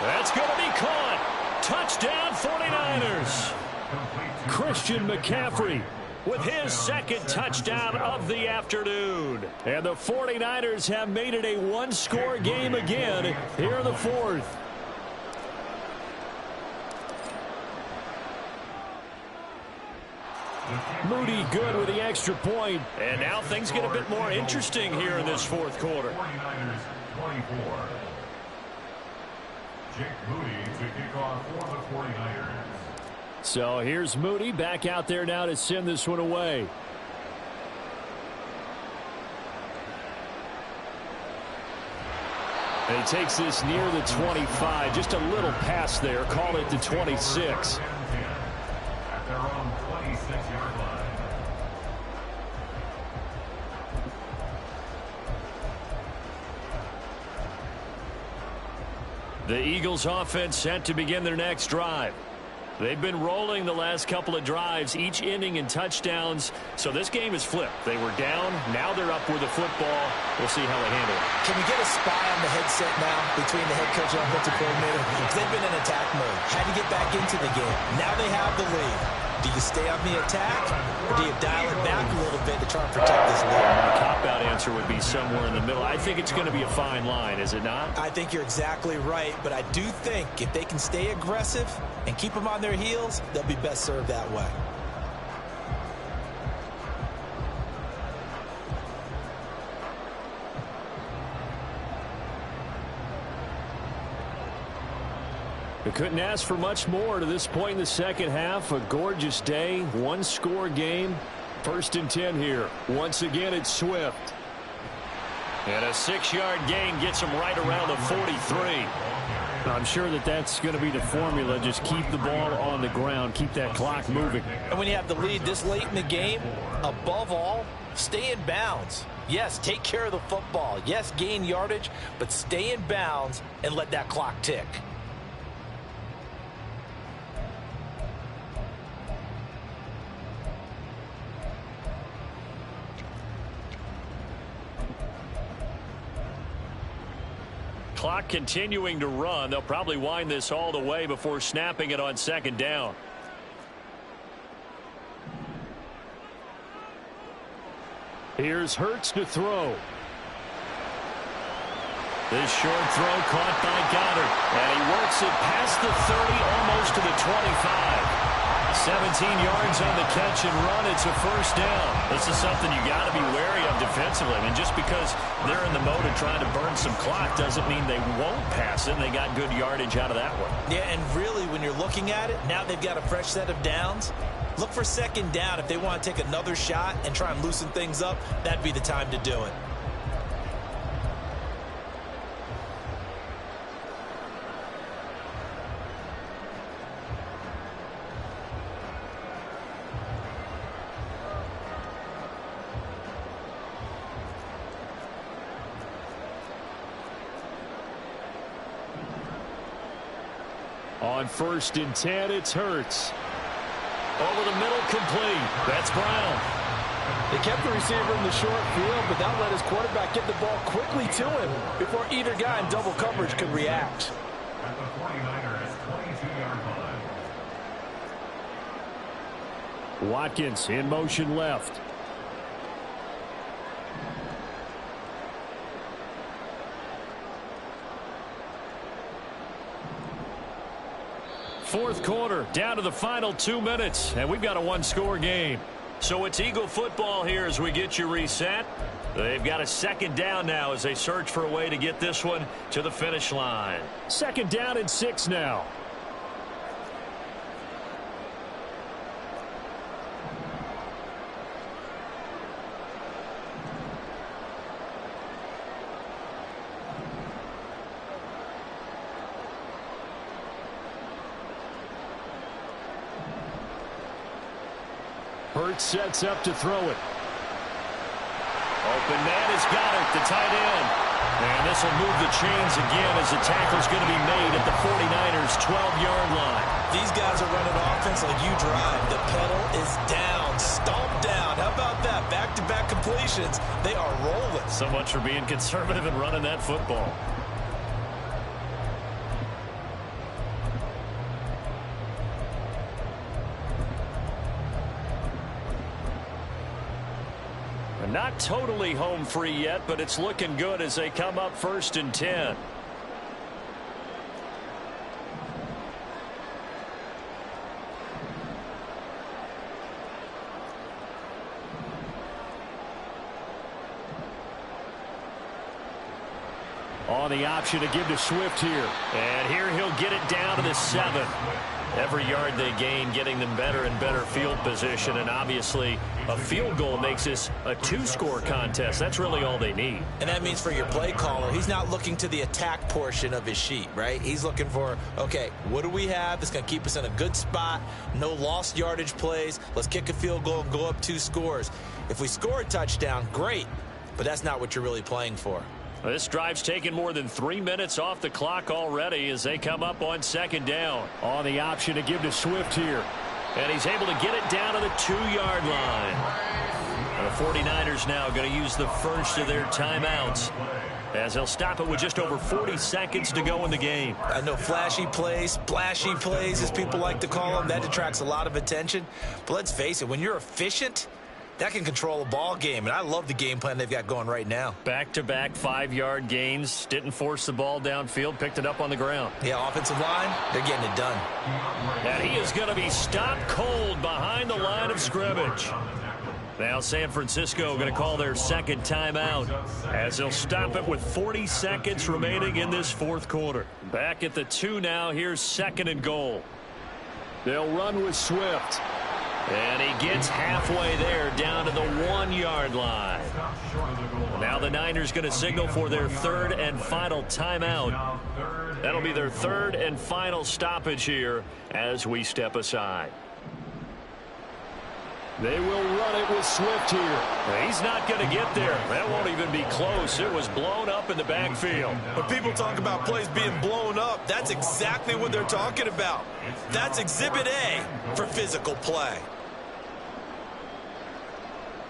That's going to be caught. Touchdown 49ers. Christian McCaffrey with his second touchdown of the afternoon. And the 49ers have made it a one-score game again here in the fourth. Moody good with the extra point. And now things get a bit more interesting here in this fourth quarter. 49ers 24. Jake Moody to kick off for the 49ers. So here's Moody back out there now to send this one away. And he takes this near the 25. Just a little pass there. Call it the 26. At their own 26-yard line. The Eagles offense set to begin their next drive. They've been rolling the last couple of drives, each ending in touchdowns. So this game is flipped. They were down. Now they're up with the football. We'll see how they handle it. Can we get a spy on the headset now between the head coach and offensive coordinator? Because they've been in attack mode. Had to get back into the game. Now they have the lead. Do you stay on the attack, or do you dial it back a little bit to try and protect this lead? The cop-out answer would be somewhere in the middle. I think it's going to be a fine line, is it not? I think you're exactly right, but I do think if they can stay aggressive and keep them on their heels, they'll be best served that way. We couldn't ask for much more to this point in the second half. A gorgeous day, one-score game. First and 10 here. Once again, it's Swift. And a 6-yard gain gets him right around the 43. I'm sure that's going to be the formula. Just keep the ball on the ground. Keep that clock moving. And when you have the lead this late in the game, above all, stay in bounds. Yes, take care of the football. Yes, gain yardage, but stay in bounds and let that clock tick. Clock continuing to run. They'll probably wind this all the way before snapping it on second down. Here's Hurts to throw. This short throw caught by Goddard. And he works it past the 30, almost to the 25. 17 yards on the catch and run. It's a first down. This is something you got to be wary of defensively. I mean, just because they're in the mode of trying to burn some clock doesn't mean they won't pass it. They got good yardage out of that one. Yeah, and really, when you're looking at it, now they've got a fresh set of downs. Look for second down. If they want to take another shot and try and loosen things up, that'd be the time to do it. On first and 10, it's Hurts. Over the middle, complete. That's Brown. They kept the receiver in the short field, but that let his quarterback get the ball quickly to him before either guy in double coverage could react. At the 49ers 22-yard line. Watkins in motion left. Fourth quarter, down to the final 2 minutes, and we've got a one-score game. So it's Eagle football here as we get you reset. They've got a second down now as they search for a way to get this one to the finish line. Second down and 6 now. Hurts sets up to throw it. Open man has got it, the tight end. And this will move the chains again as the tackle's going to be made at the 49ers' 12-yard line. These guys are running offense like you drive. The pedal is down, stomped down. How about that? Back-to-back completions. They are rolling. So much for being conservative and running that football. Not totally home free yet, but it's looking good as they come up 1st and 10. On the option to give to Swift here. And here he'll get it down to the 7. Every yard they gain getting them better and better field position, and obviously a field goal makes this a 2-score contest. That's really all they need. And that means for your play caller, he's not looking to the attack portion of his sheet, right? He's looking for, okay, what do we have that's going to keep us in a good spot? No lost yardage plays. Let's kick a field goal and go up 2 scores. If we score a touchdown, great, but that's not what you're really playing for. This drive's taken more than 3 minutes off the clock already as they come up on 2nd down. On the option to give to Swift here. And he's able to get it down to the 2-yard line. And the 49ers now going to use the first of their timeouts as they'll stop it with just over 40 seconds to go in the game. I know flashy plays, splashy plays, as people like to call them, that attracts a lot of attention. But let's face it, when you're efficient, that can control a ball game, and I love the game plan they've got going right now. Back-to-back 5-yard gains, didn't force the ball downfield, picked it up on the ground. Yeah, offensive line, they're getting it done. And he is going to be stopped cold behind the line of scrimmage. Now San Francisco going to call their second timeout as they'll stop it with 40 seconds remaining in this 4th quarter. Back at the 2 now, here's 2nd and goal. They'll run with Swift. And he gets halfway there down to the 1-yard line. Now the Niners going to signal for their 3rd and final timeout. That'll be their 3rd and final stoppage here as we step aside. They will run it with Swift here. He's not going to get there. That won't even be close. It was blown up in the backfield. When people talk about plays being blown up, that's exactly what they're talking about. That's Exhibit A for physical play.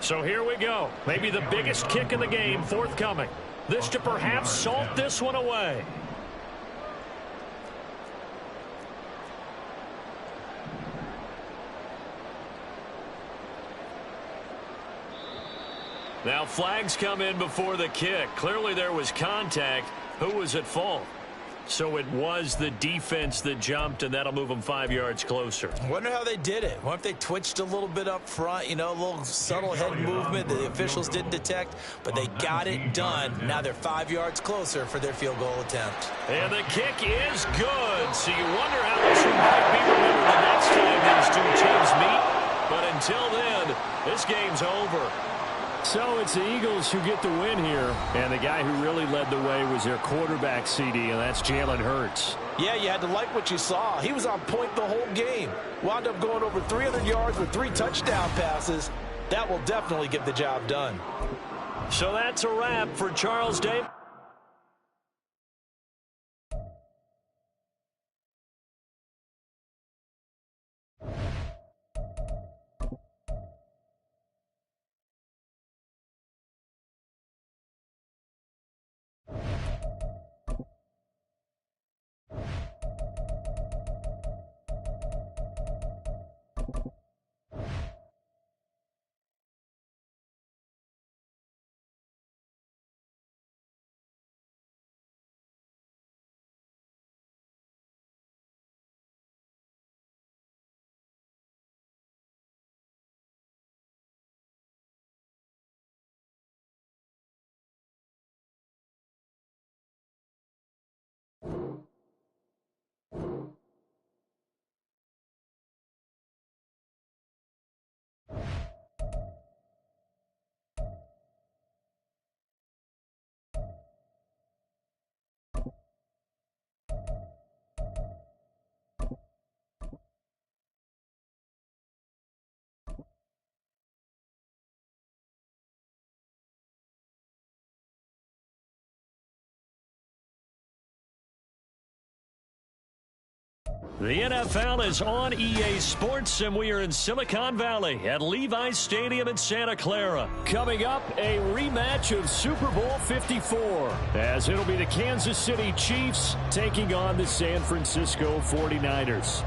So here we go. Maybe the biggest kick in the game forthcoming. This to perhaps salt this one away. Now flags come in before the kick. Clearly there was contact. Who was at fault? So it was the defense that jumped, and that'll move them 5 yards closer. Wonder how they did it. What if they twitched a little bit up front, you know, a little subtle head movement that the officials didn't detect, but they got it done. Now they're 5 yards closer for their field goal attempt. And the kick is good. So you wonder how this one might be remembered the next time these two teams meet. But until then, this game's over. So it's the Eagles who get the win here. And the guy who really led the way was their quarterback, CD, and that's Jalen Hurts. Yeah, you had to like what you saw. He was on point the whole game. Wound up going over 300 yards with 3 touchdown passes. That will definitely get the job done. So that's a wrap for Charles Davis. The NFL is on EA Sports, and we are in Silicon Valley at Levi's Stadium in Santa Clara. Coming up, a rematch of Super Bowl 54, as it'll be the Kansas City Chiefs taking on the San Francisco 49ers.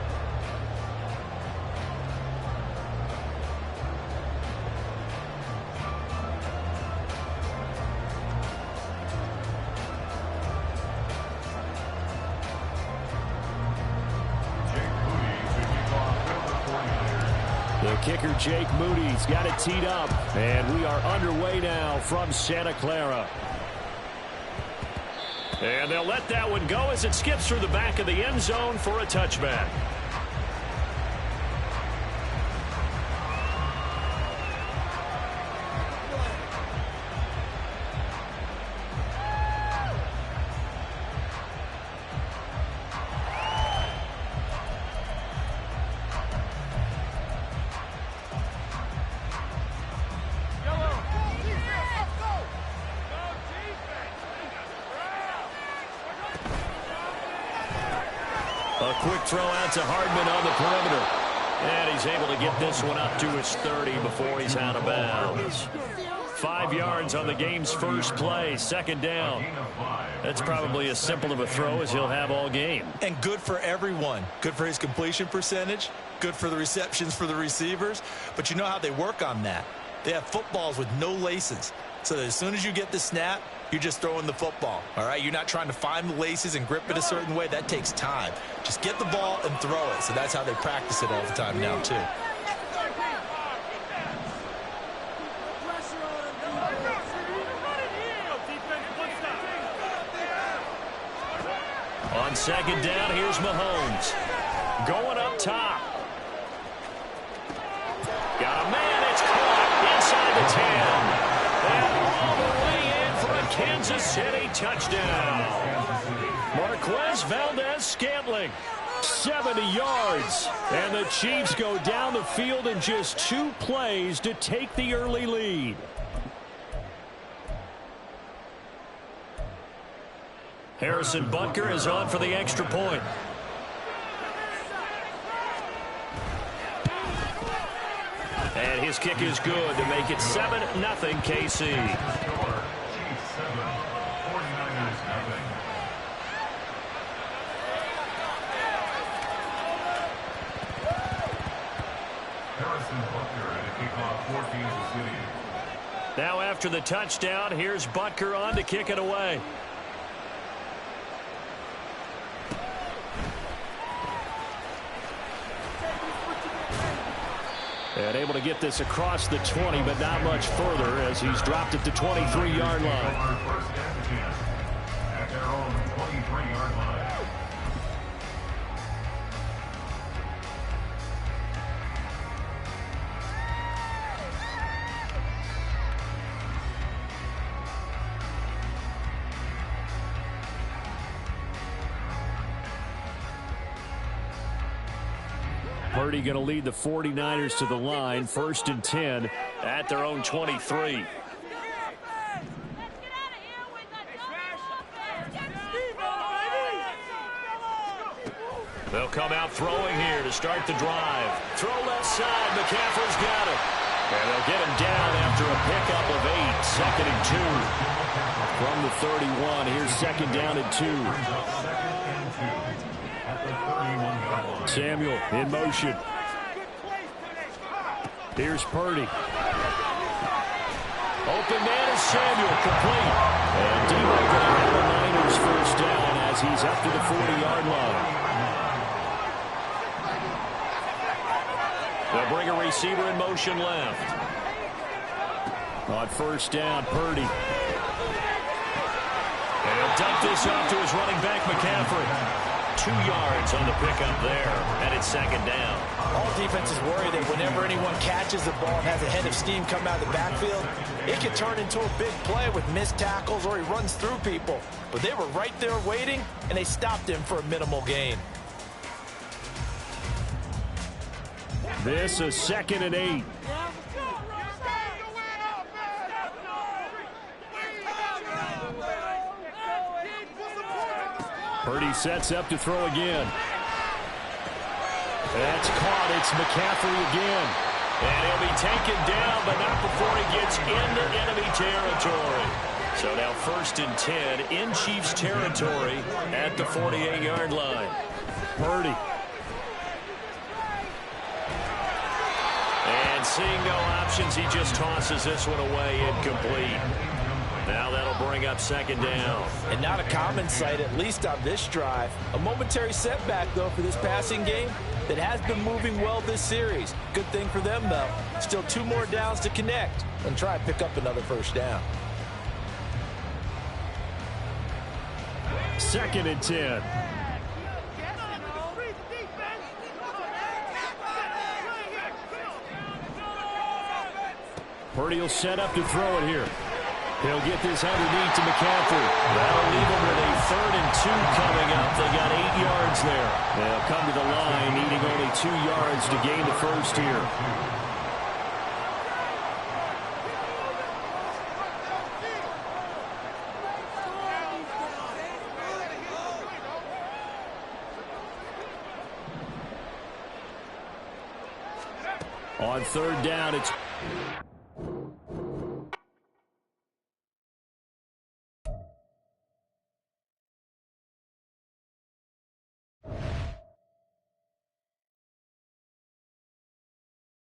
The kicker, Jake Moody's got it teed up, and we are underway now from Santa Clara. And they'll let that one go as it skips through the back of the end zone for a touchback. A quick throw out to Hardman on the perimeter. And he's able to get this one up to his 30 before he's out of bounds. 5 yards on the game's first play, second down. That's probably as simple of a throw as he'll have all game. And good for everyone. Good for his completion percentage. Good for the receptions for the receivers. But you know how they work on that. They have footballs with no laces. So that as soon as you get the snap, you're just throwing the football. All right, you're not trying to find the laces and grip it a certain way. That takes time. Just get the ball and throw it. So that's how they practice it all the time now, too. On second down, here's Mahomes. Going up top. Got a man, it's caught inside the 10. And all the way in for a Kansas City touchdown. Marquez Valdez-Scantling, 70 yards. And the Chiefs go down the field in just 2 plays to take the early lead. Harrison Butker is on for the extra point. And his kick is good to make it 7-0 KC. Now after the touchdown, here's Butker on to kick it away. And able to get this across the 20, but not much further as he's dropped it to 23-yard line. At their own 23-yard line. Purdy going to lead the 49ers to the line, 1st and 10 at their own 23. They'll come out throwing here to start the drive. Throw left side, McCaffrey's got it. And they'll get him down after a pickup of 8, 2nd and 2. From the 31, here's 2nd down and 2. Samuel in motion. Here's Purdy. Open man is Samuel, complete. And Debo going to have the Niners first down as he's up to the 40-yard line. They'll bring a receiver in motion left. On first down, Purdy. And he'll dump this off to his running back, McCaffrey. 2 yards on the pickup there, and it's 2nd down. All defenses worry that whenever anyone catches the ball and has a head of steam come out of the backfield, it can turn into a big play with missed tackles or he runs through people. But they were right there waiting, and they stopped him for a minimal gain. This is 2nd and 8. Purdy sets up to throw again. That's caught. It's McCaffrey again. And he'll be taken down, but not before he gets into enemy territory. So now 1st and 10 in Chiefs territory at the 48-yard line. Purdy. And seeing no options, he just tosses this one away incomplete. Now that'll bring up 2nd down. And not a common sight, at least on this drive. A momentary setback, though, for this passing game that has been moving well this series. Good thing for them, though. Still 2 more downs to connect and try and pick up another 1st down. 2nd and 10. Purdy will set up to throw it here. He'll get this underneath to McCaffrey. That'll leave him with a 3rd and 2 coming up. They got 8 yards there. They'll come to the line, needing only 2 yards to gain the 1st here. On 3rd down, it's